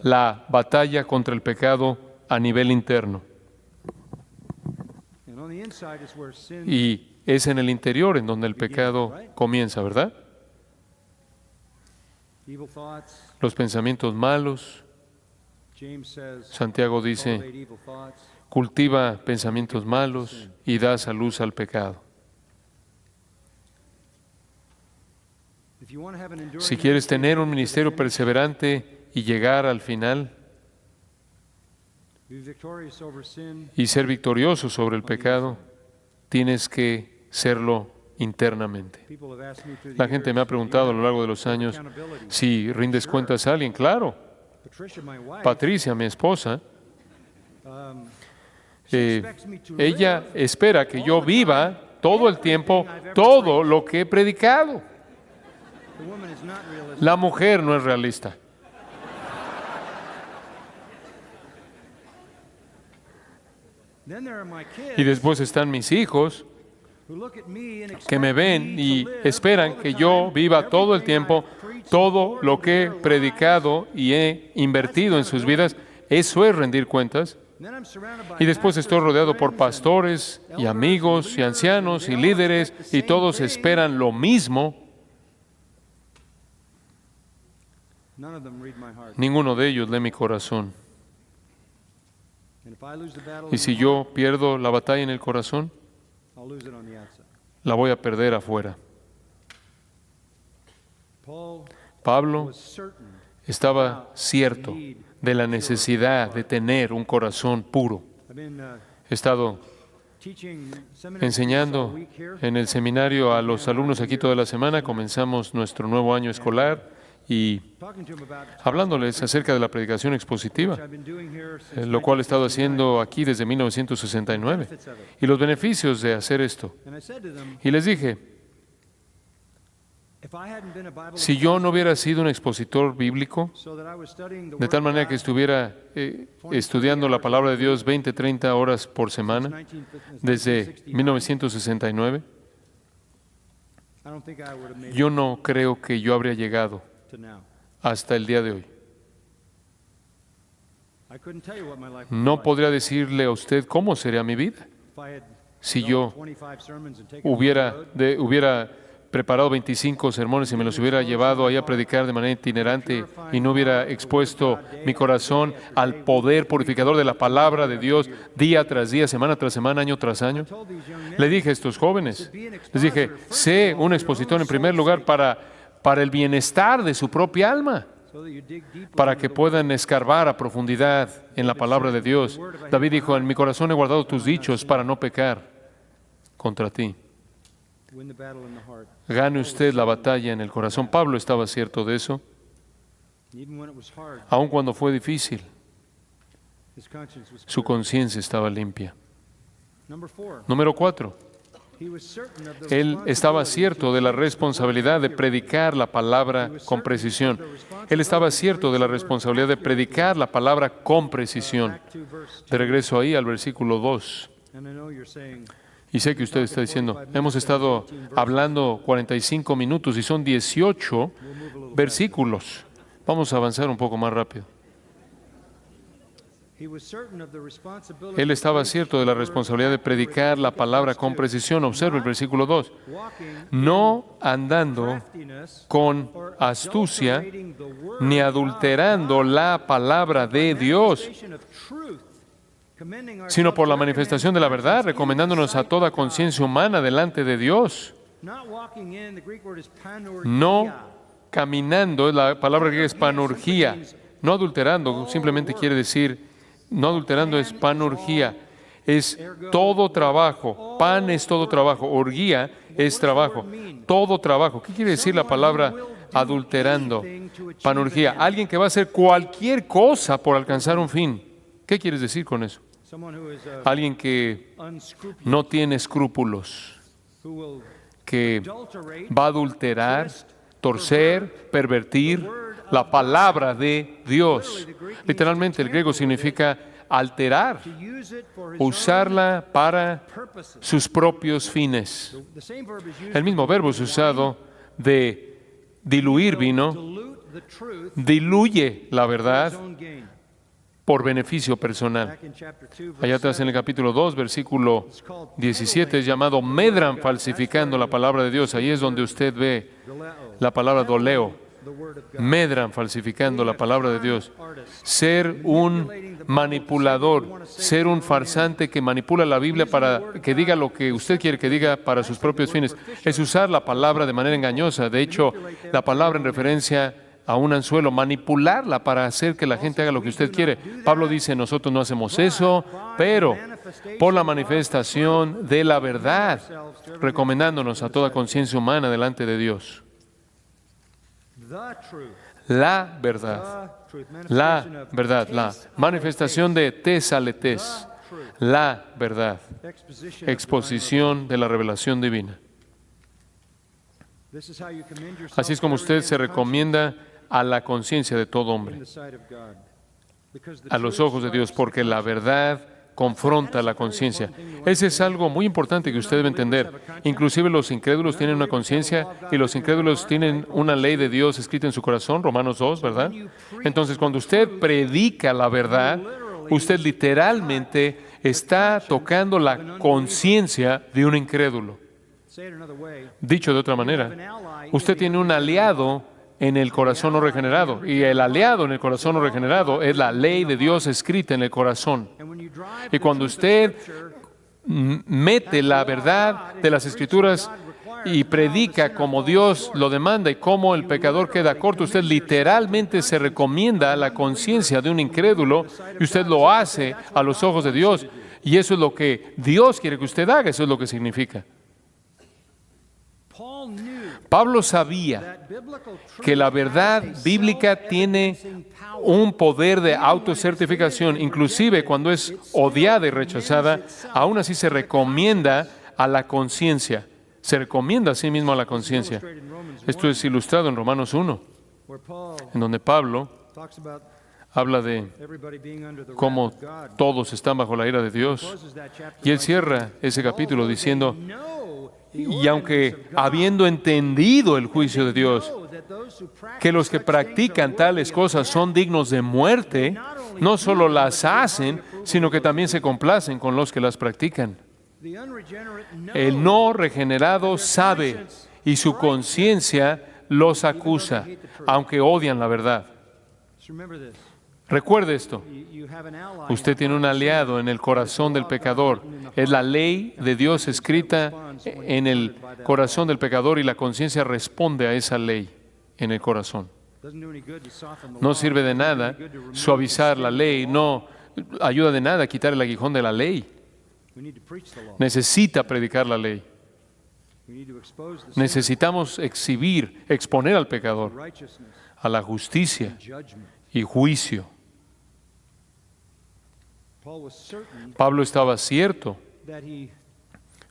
la batalla contra el pecado a nivel interno. Y es en el interior en donde el pecado comienza, ¿verdad? Los pensamientos malos. Santiago dice, cultiva pensamientos malos y das a luz al pecado. Si quieres tener un ministerio perseverante y llegar al final y ser victorioso sobre el pecado, tienes que serlo internamente. La gente me ha preguntado a lo largo de los años si rindes cuentas a alguien. Claro, Patricia, mi esposa, ella espera que yo viva todo el tiempo todo lo que he predicado. La mujer no es realista. Y después están mis hijos que me ven y esperan que yo viva todo el tiempo todo lo que he predicado y he invertido en sus vidas. Eso es rendir cuentas. Y después estoy rodeado por pastores y amigos y ancianos y líderes y todos esperan lo mismo. Ninguno de ellos lee mi corazón. Y si yo pierdo la batalla en el corazón, la voy a perder afuera. Pablo estaba cierto de la necesidad de tener un corazón puro. He estado enseñando en el seminario a los alumnos aquí toda la semana. Comenzamos nuestro nuevo año escolar y hablándoles acerca de la predicación expositiva, lo cual he estado haciendo aquí desde 1969, y los beneficios de hacer esto. Y les dije, si yo no hubiera sido un expositor bíblico, de tal manera que estuviera estudiando la palabra de Dios 20, 30 horas por semana, desde 1969, yo no creo que yo habría llegado hasta el día de hoy. No podría decirle a usted cómo sería mi vida si yo hubiera preparado 25 sermones y me los hubiera llevado ahí a predicar de manera itinerante y no hubiera expuesto mi corazón al poder purificador de la palabra de Dios día tras día, semana tras semana, año tras año. Le dije a estos jóvenes, les dije, sé un expositor en primer lugar para el bienestar de su propia alma, para que puedan escarbar a profundidad en la palabra de Dios. David dijo, en mi corazón he guardado tus dichos para no pecar contra ti. Gane usted la batalla en el corazón. Pablo estaba cierto de eso. Aun cuando fue difícil, su conciencia estaba limpia. Número 4. Él estaba cierto de la responsabilidad de predicar la palabra con precisión. Él estaba cierto de la responsabilidad de predicar la palabra con precisión. De regreso ahí al versículo 2. Y sé que usted está diciendo, hemos estado hablando 45 minutos y son 18 versículos. Vamos a avanzar un poco más rápido. Él estaba cierto de la responsabilidad de predicar la palabra con precisión. Observe el versículo 2. No andando con astucia ni adulterando la palabra de Dios, sino por la manifestación de la verdad, recomendándonos a toda conciencia humana delante de Dios. No caminando, la palabra griega es panurgía. No adulterando, simplemente quiere decir, no adulterando es panurgía. es todo trabajo, pan es todo trabajo, orgía es trabajo, todo trabajo. ¿Qué quiere decir la palabra adulterando? Panorgía, alguien que va a hacer cualquier cosa por alcanzar un fin. ¿Qué quieres decir con eso? Alguien que no tiene escrúpulos, que va a adulterar, torcer, pervertir la palabra de Dios. Literalmente el griego significa alterar, usarla para sus propios fines. El mismo verbo es usado de diluir vino, diluye la verdad por beneficio personal. Allá atrás en el capítulo 2, versículo 17, es llamado medran falsificando la palabra de Dios. Ahí es donde usted ve la palabra doleo. Medran falsificando la palabra de Dios. Ser un manipulador, ser un farsante que manipula la Biblia para que diga lo que usted quiere que diga para sus propios fines, es usar la palabra de manera engañosa. De hecho, la palabra en referencia a un anzuelo, manipularla para hacer que la gente haga lo que usted quiere. Pablo dice, nosotros no hacemos eso, pero por la manifestación de la verdad, recomendándonos a toda conciencia humana delante de Dios. La verdad, la manifestación de tesaletes, la verdad, exposición de la revelación divina. Así es como usted se recomienda a la conciencia de todo hombre, a los ojos de Dios, porque la verdad confronta la conciencia. Ese es algo muy importante que usted debe entender. Inclusive los incrédulos tienen una conciencia y los incrédulos tienen una ley de Dios escrita en su corazón, Romanos 2, ¿verdad? Entonces, cuando usted predica la verdad, usted literalmente está tocando la conciencia de un incrédulo. Dicho de otra manera, usted tiene un aliado en el corazón no regenerado, y el aliado en el corazón no regenerado es la ley de Dios escrita en el corazón. Y cuando usted mete la verdad de las Escrituras y predica como Dios lo demanda y como el pecador queda corto, usted literalmente se recomienda a la conciencia de un incrédulo y usted lo hace a los ojos de Dios. Y eso es lo que Dios quiere que usted haga, eso es lo que significa. Pablo sabía que la verdad bíblica tiene un poder de autocertificación, inclusive cuando es odiada y rechazada, aún así se recomienda a la conciencia, se recomienda a sí mismo a la conciencia. Esto es ilustrado en Romanos 1, en donde Pablo habla de cómo todos están bajo la ira de Dios. Y él cierra ese capítulo diciendo, y aunque habiendo entendido el juicio de Dios, que los que practican tales cosas son dignos de muerte, no solo las hacen, sino que también se complacen con los que las practican. El no regenerado sabe y su conciencia los acusa, aunque odian la verdad. Recuerde esto, usted tiene un aliado en el corazón del pecador. Es la ley de Dios escrita en el corazón del pecador y la conciencia responde a esa ley en el corazón. No sirve de nada suavizar la ley, no ayuda de nada quitar el aguijón de la ley. Necesita predicar la ley. Necesitamos exponer al pecador a la justicia y juicio. Pablo estaba cierto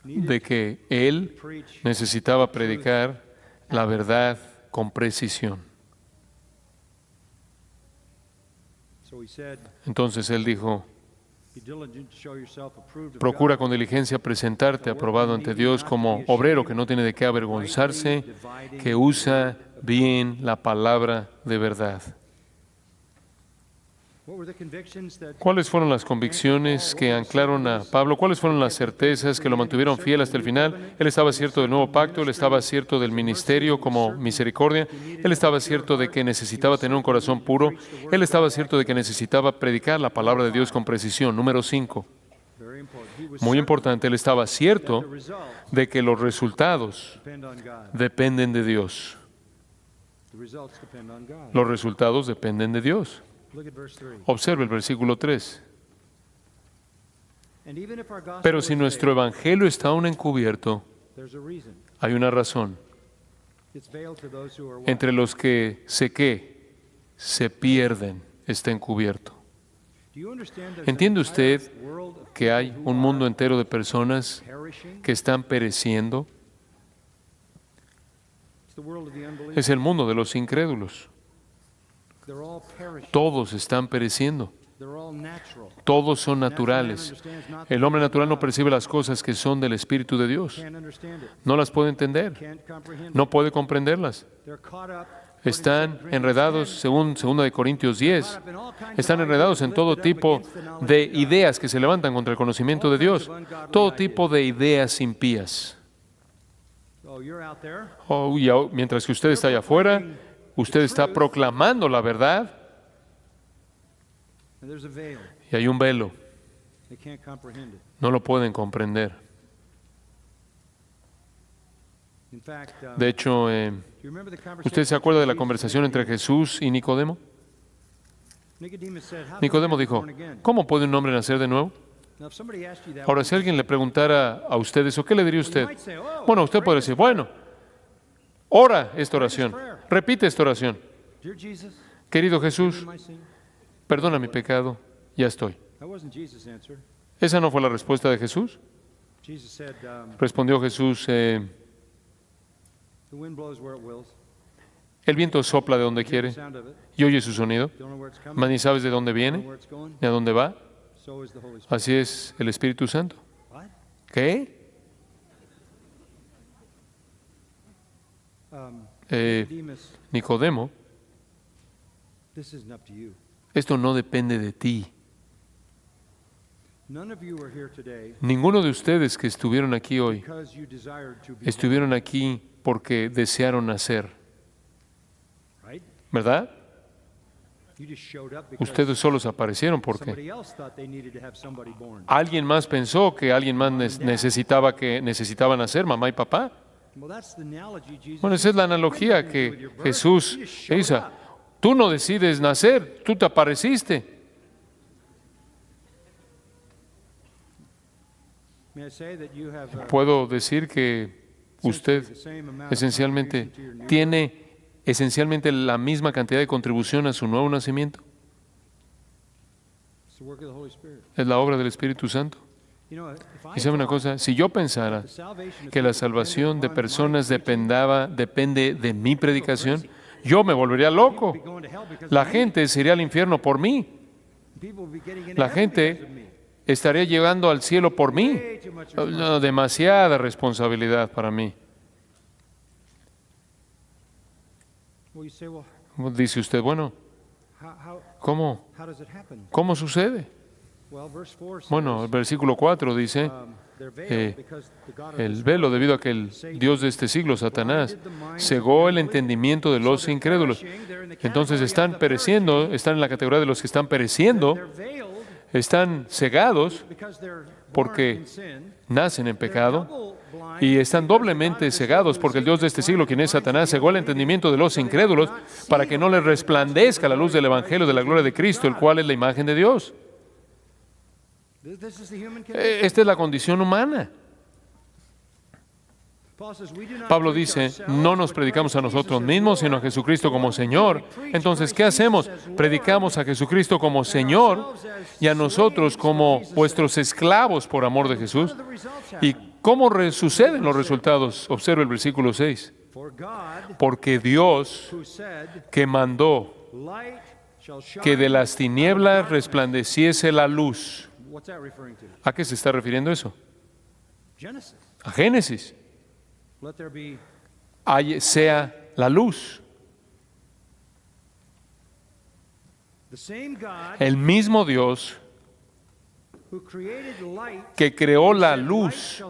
de que él necesitaba predicar la verdad con precisión. Entonces él dijo, procura con diligencia presentarte aprobado ante Dios como obrero que no tiene de qué avergonzarse, que usa bien la palabra de verdad. ¿Cuáles fueron las convicciones que anclaron a Pablo? ¿Cuáles fueron las certezas que lo mantuvieron fiel hasta el final? Él estaba cierto del nuevo pacto, él estaba cierto del ministerio como misericordia, él estaba cierto de que necesitaba tener un corazón puro, él estaba cierto de que necesitaba predicar la palabra de Dios con precisión. Número 5. Muy importante, él estaba cierto de que los resultados dependen de Dios. Los resultados dependen de Dios. Observe el versículo 3. Pero si nuestro evangelio está aún encubierto, hay una razón. Entre los que se pierden, está encubierto. ¿Entiende usted que hay un mundo entero de personas que están pereciendo? Es el mundo de los incrédulos. Todos están pereciendo. Todos son naturales. El hombre natural no percibe las cosas que son del Espíritu de Dios. No las puede entender. No puede comprenderlas. Están enredados, según 2 Corintios 10, están enredados en todo tipo de ideas que se levantan contra el conocimiento de Dios. Todo tipo de ideas impías. Mientras que usted está allá afuera, usted está proclamando la verdad y hay un velo. No lo pueden comprender. De hecho, ¿usted se acuerda de la conversación entre Jesús y Nicodemo? Nicodemo dijo, ¿cómo puede un hombre nacer de nuevo? Ahora, si alguien le preguntara a usted eso, ¿qué le diría usted? Bueno, usted puede decir, bueno, ora esta oración, repite esta oración. Querido Jesús, perdona mi pecado, ya estoy. ¿Esa no fue la respuesta de Jesús? Respondió Jesús, el viento sopla de donde quiere y oye su sonido, mas ni sabes de dónde viene ni a dónde va. Así es el Espíritu Santo. ¿Qué? Nicodemo, esto no depende de ti. Ninguno de ustedes que estuvieron aquí hoy estuvieron aquí porque desearon nacer, ¿verdad? Ustedes solos aparecieron porque alguien más pensó que alguien más necesitaba nacer, mamá y papá. Bueno, esa es la analogía que Jesús hizo. Tú no decides nacer, tú te apareciste. Puedo decir que usted esencialmente tiene la misma cantidad de contribución a su nuevo nacimiento. Es la obra del Espíritu Santo. Y sabe una cosa, si yo pensara que la salvación de personas depende de mi predicación, yo me volvería loco. La gente se iría al infierno por mí. La gente estaría llegando al cielo por mí. No, demasiada responsabilidad para mí. Dice usted, bueno, ¿cómo sucede? Bueno, el versículo 4 dice, el velo, debido a que el Dios de este siglo, Satanás, cegó el entendimiento de los incrédulos. Entonces están pereciendo, están en la categoría de los que están pereciendo, están cegados porque nacen en pecado y están doblemente cegados porque el Dios de este siglo, quien es Satanás, cegó el entendimiento de los incrédulos para que no les resplandezca la luz del Evangelio de la gloria de Cristo, el cual es la imagen de Dios. Esta es la condición humana. Pablo dice, no nos predicamos a nosotros mismos, sino a Jesucristo como Señor. Entonces, ¿qué hacemos? Predicamos a Jesucristo como Señor y a nosotros como vuestros esclavos por amor de Jesús. ¿Y cómo suceden los resultados? Observa el versículo 6. Porque Dios, que mandó que de las tinieblas resplandeciese la luz. ¿A qué se está refiriendo eso? A Génesis. Sea la luz. El mismo Dios que creó la luz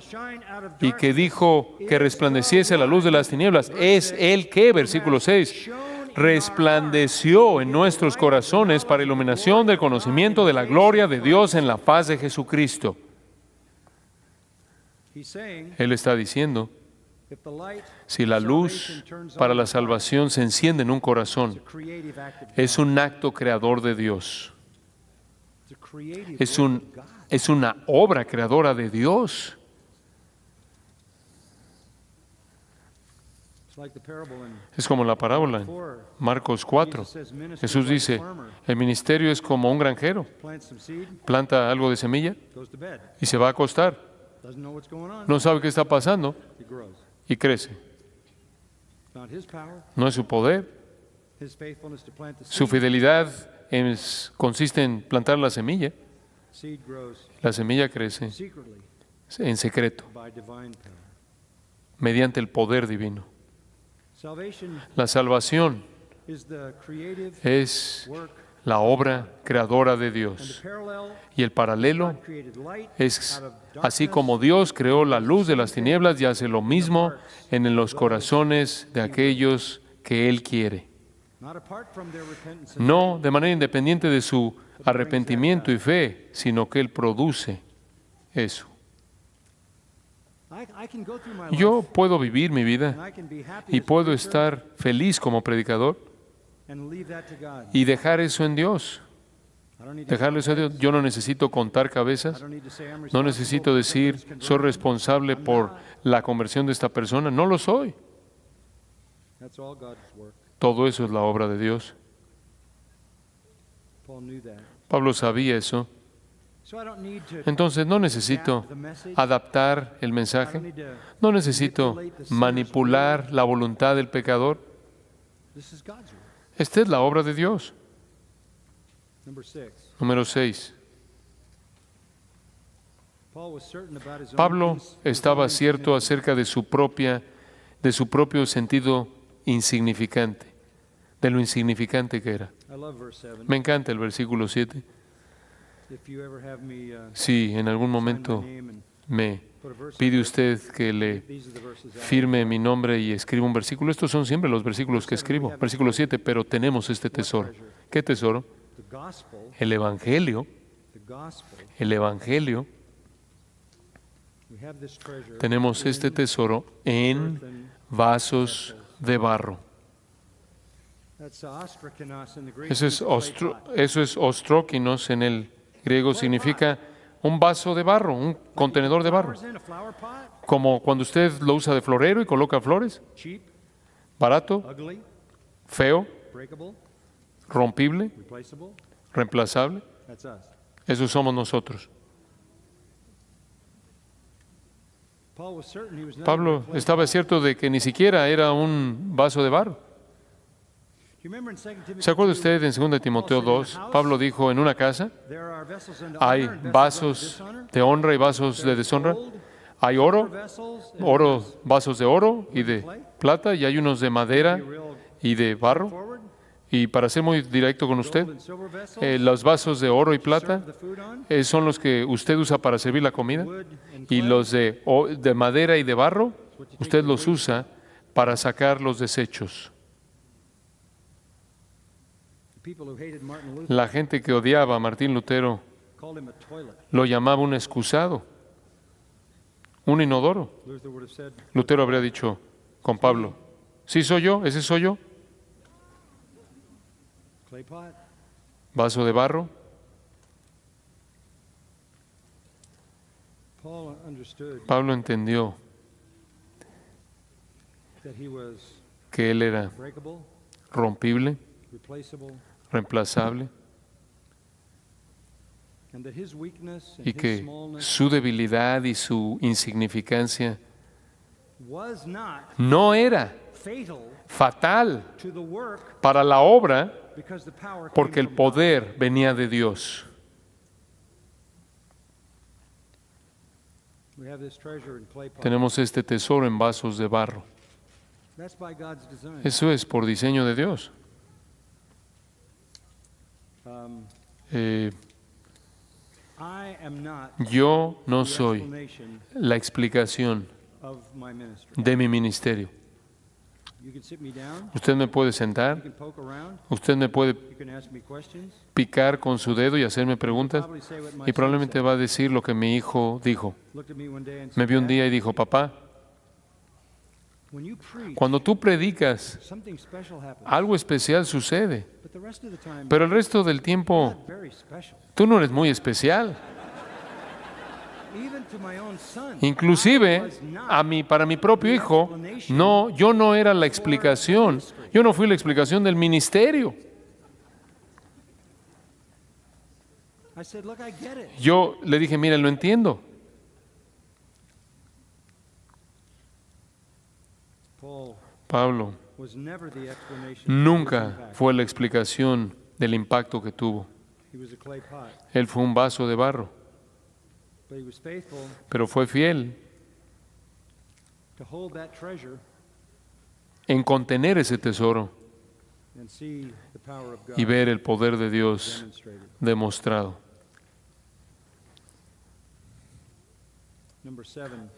y que dijo que resplandeciese la luz de las tinieblas, es el que, versículo 6, resplandeció en nuestros corazones para iluminación del conocimiento de la gloria de Dios en la faz de Jesucristo. Él está diciendo, si la luz para la salvación se enciende en un corazón, es un acto creador de Dios. Es un Es una obra creadora de Dios. Es como la parábola en Marcos 4. Jesús dice, el ministerio es como un granjero. Planta algo de semilla y se va a acostar. No sabe qué está pasando y crece. No es su poder. Su fidelidad consiste en plantar la semilla. La semilla crece en secreto, mediante el poder divino. La salvación es la obra creadora de Dios. Y el paralelo es así como Dios creó la luz de las tinieblas y hace lo mismo en los corazones de aquellos que Él quiere. No de manera independiente de su arrepentimiento y fe, sino que Él produce eso. Yo puedo vivir mi vida y puedo estar feliz como predicador y dejar eso en Dios. Dejarlo eso en Dios. Yo no necesito contar cabezas, no necesito decir soy responsable por la conversión de esta persona. No lo soy. Todo eso es la obra de Dios. Pablo sabía eso. Entonces no necesito adaptar el mensaje, no necesito manipular la voluntad del pecador. Esta es la obra de Dios. Número 6. Pablo estaba cierto acerca de su propio sentido insignificante, de lo insignificante que era. Me encanta el versículo 7. Si en algún momento me pide usted que le firme mi nombre y escriba un versículo, estos son siempre los versículos que escribo. Versículo 7, pero tenemos este tesoro. ¿Qué tesoro? El Evangelio. El Evangelio. Tenemos este tesoro en vasos de barro. Eso es ostrókinos en el griego, significa un vaso de barro, un contenedor de barro. Como cuando usted lo usa de florero y coloca flores. Barato, feo, rompible, reemplazable. Eso somos nosotros. Pablo estaba cierto de que ni siquiera era un vaso de barro. ¿Se acuerda usted en 2 Timoteo 2? Pablo dijo, en una casa hay vasos de honra y vasos de deshonra. Hay vasos de oro y de plata, y hay unos de madera y de barro. Y para ser muy directo con usted, los vasos de oro y plata son los que usted usa para servir la comida, y los de madera y de barro, usted los usa para sacar los desechos. La gente que odiaba a Martín Lutero lo llamaba un excusado, un inodoro. Lutero habría dicho con Pablo, ¿sí soy yo? ¿Ese soy yo? Vaso de barro. Pablo entendió que él era rompible, reemplazable, y que su debilidad y su insignificancia no era fatal para la obra, porque el poder venía de Dios. Tenemos este tesoro en vasos de barro. Eso es por diseño de Dios. Yo no soy la explicación de mi ministerio. Usted me puede sentar, usted me puede picar con su dedo y hacerme preguntas, y probablemente va a decir lo que mi hijo dijo. Me vio un día y dijo, papá, cuando tú predicas, algo especial sucede, pero el resto del tiempo tú no eres muy especial. Inclusive, para mi propio hijo, no, yo no era la explicación. Yo no fui la explicación del ministerio. Yo le dije, mira, lo entiendo. Pablo nunca fue la explicación del impacto que tuvo. Él fue un vaso de barro, pero fue fiel en contener ese tesoro y ver el poder de Dios demostrado.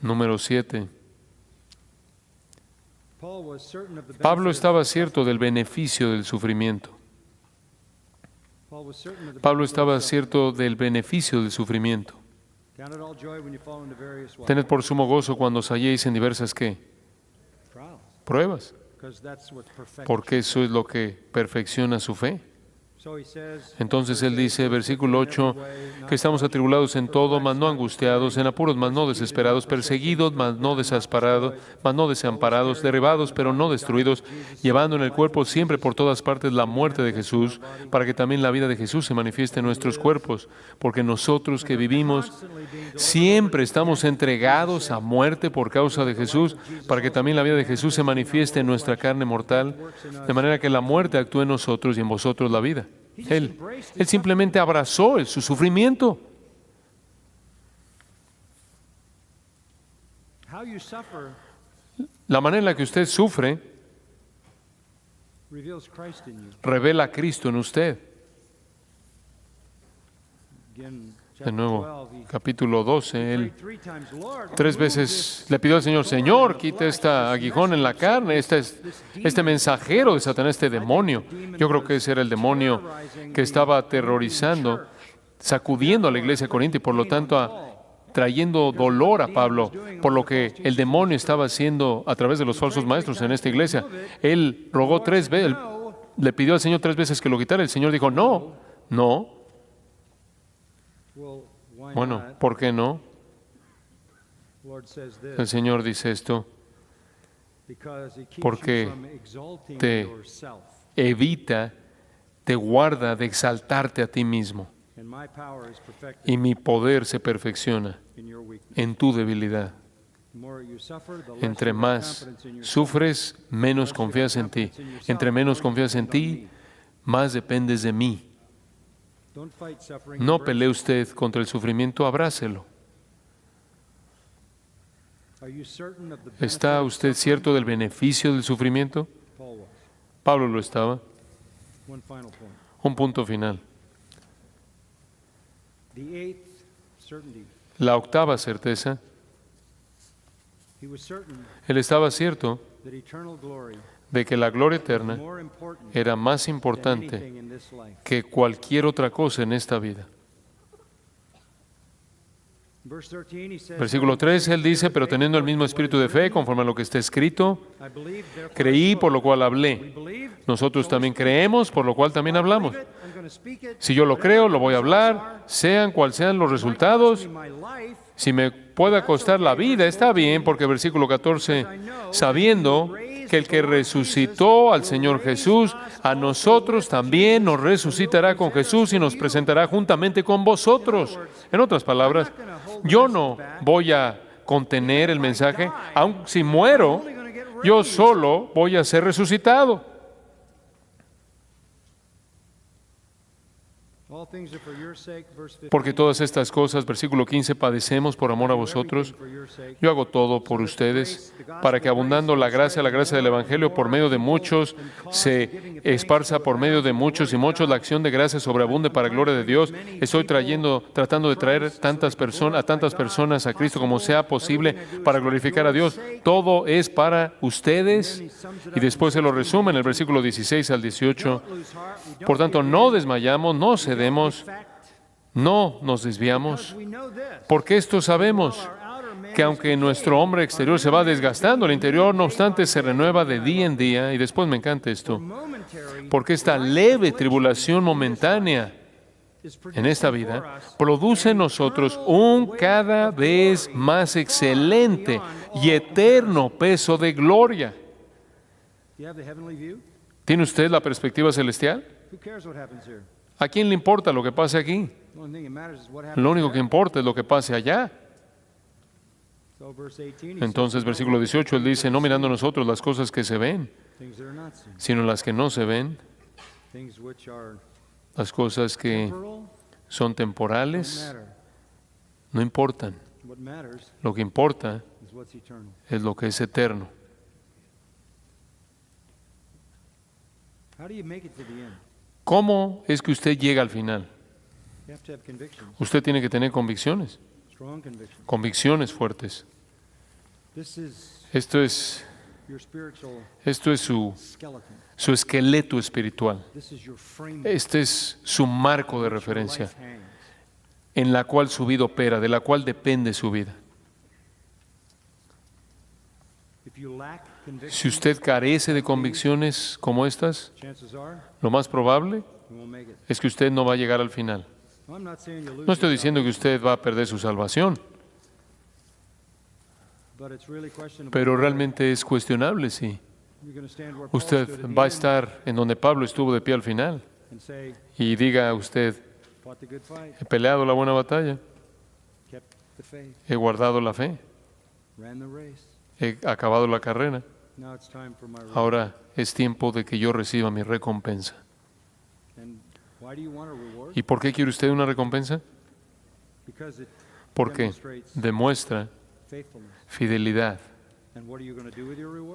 Número 7. Pablo estaba cierto del beneficio del sufrimiento. Pablo estaba cierto del beneficio del sufrimiento. Tened por sumo gozo cuando os halléis en diversas ¿qué? Pruebas, porque eso es lo que perfecciona su fe. Entonces él dice, versículo 8, que estamos atribulados en todo, mas no angustiados, en apuros, mas no desesperados, perseguidos, mas no desamparados, derribados, pero no destruidos, llevando en el cuerpo siempre por todas partes la muerte de Jesús, para que también la vida de Jesús se manifieste en nuestros cuerpos, porque nosotros que vivimos siempre estamos entregados a muerte por causa de Jesús, para que también la vida de Jesús se manifieste en nuestra carne mortal, de manera que la muerte actúe en nosotros y en vosotros la vida. Él simplemente abrazó su sufrimiento. La manera en la que usted sufre revela a Cristo en usted. De nuevo, capítulo 12, él 3 veces le pidió al Señor, Señor, quita este aguijón en la carne, este mensajero de Satanás, este demonio. Yo creo que ese era el demonio que estaba aterrorizando, sacudiendo a la iglesia de Corinto y por lo tanto trayendo dolor a Pablo por lo que el demonio estaba haciendo a través de los falsos maestros en esta iglesia. Él rogó 3 veces, le pidió al Señor 3 veces que lo quitara. El Señor dijo, no. Bueno, ¿por qué no? El Señor dice esto porque te evita, te guarda de exaltarte a ti mismo. Y mi poder se perfecciona en tu debilidad. Entre más sufres, menos confías en ti. Entre menos confías en ti, más dependes de mí. No pelee usted contra el sufrimiento, abrácelo. ¿Está usted cierto del beneficio del sufrimiento? Pablo lo estaba. Un punto final. La 8ª certeza. Él estaba cierto de que la gloria eterna era más importante que cualquier otra cosa en esta vida. Versículo 3, él dice, pero teniendo el mismo espíritu de fe, conforme a lo que está escrito, creí, por lo cual hablé. Nosotros también creemos, por lo cual también hablamos. Si yo lo creo, lo voy a hablar, sean cuales sean los resultados. Si me pueda costar la vida, está bien, porque versículo 14, sabiendo que el que resucitó al Señor Jesús, a nosotros también nos resucitará con Jesús y nos presentará juntamente con vosotros. En otras palabras, yo no voy a contener el mensaje, aun si muero, yo solo voy a ser resucitado. Porque todas estas cosas, versículo 15, padecemos por amor a vosotros. Yo hago todo por ustedes, para que abundando la gracia del Evangelio por medio de muchos, se esparza por medio de muchos y muchos, la acción de gracia sobreabunde para gloria de Dios. Estoy tratando de traer a tantas personas a Cristo como sea posible para glorificar a Dios. Todo es para ustedes. Y después se lo resume en el versículo 16 al 18. Por tanto, no desmayamos, no cedemos, no nos desviamos, porque esto sabemos, que aunque nuestro hombre exterior se va desgastando, el interior, no obstante, se renueva de día en día. Y después me encanta esto, porque esta leve tribulación momentánea en esta vida, produce en nosotros un cada vez más excelente y eterno peso de gloria. ¿Tiene usted la perspectiva celestial? ¿A quién le importa lo que pase aquí? Lo único que importa es lo que pase allá. Entonces, versículo 18, él dice, no mirando nosotros las cosas que se ven, sino las que no se ven, las cosas que son temporales, no importan. Lo que importa es lo que es eterno. ¿Cómo es que usted llega al final? Usted tiene que tener convicciones, convicciones fuertes. Esto es su esqueleto espiritual. Este es su marco de referencia en la cual su vida opera, de la cual depende su vida. Si usted carece de convicciones como estas, lo más probable es que usted no va a llegar al final. No estoy diciendo que usted va a perder su salvación, pero realmente es cuestionable si usted va a estar en donde Pablo estuvo de pie al final y diga usted, he peleado la buena batalla, he guardado la fe, he acabado la carrera, ahora es tiempo de que yo reciba mi recompensa. ¿Y por qué quiere usted una recompensa? Porque demuestra fidelidad.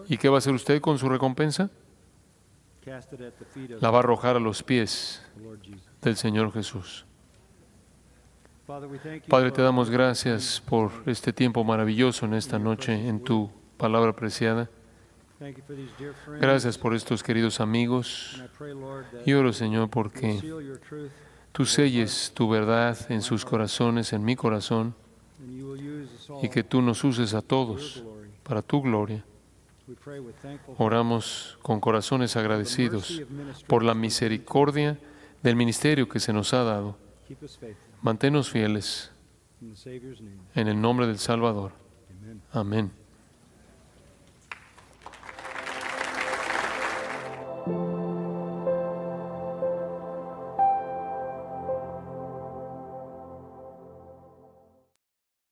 ¿Y qué va a hacer usted con su recompensa? La va a arrojar a los pies del Señor Jesús. Padre, te damos gracias por este tiempo maravilloso en esta noche, en tu palabra preciada. Gracias por estos queridos amigos. Y oro, Señor, porque tú selles tu verdad en sus corazones, en mi corazón, y que tú nos uses a todos para tu gloria. Oramos con corazones agradecidos por la misericordia del ministerio que se nos ha dado. Manténnos fieles en el nombre del Salvador. Amén.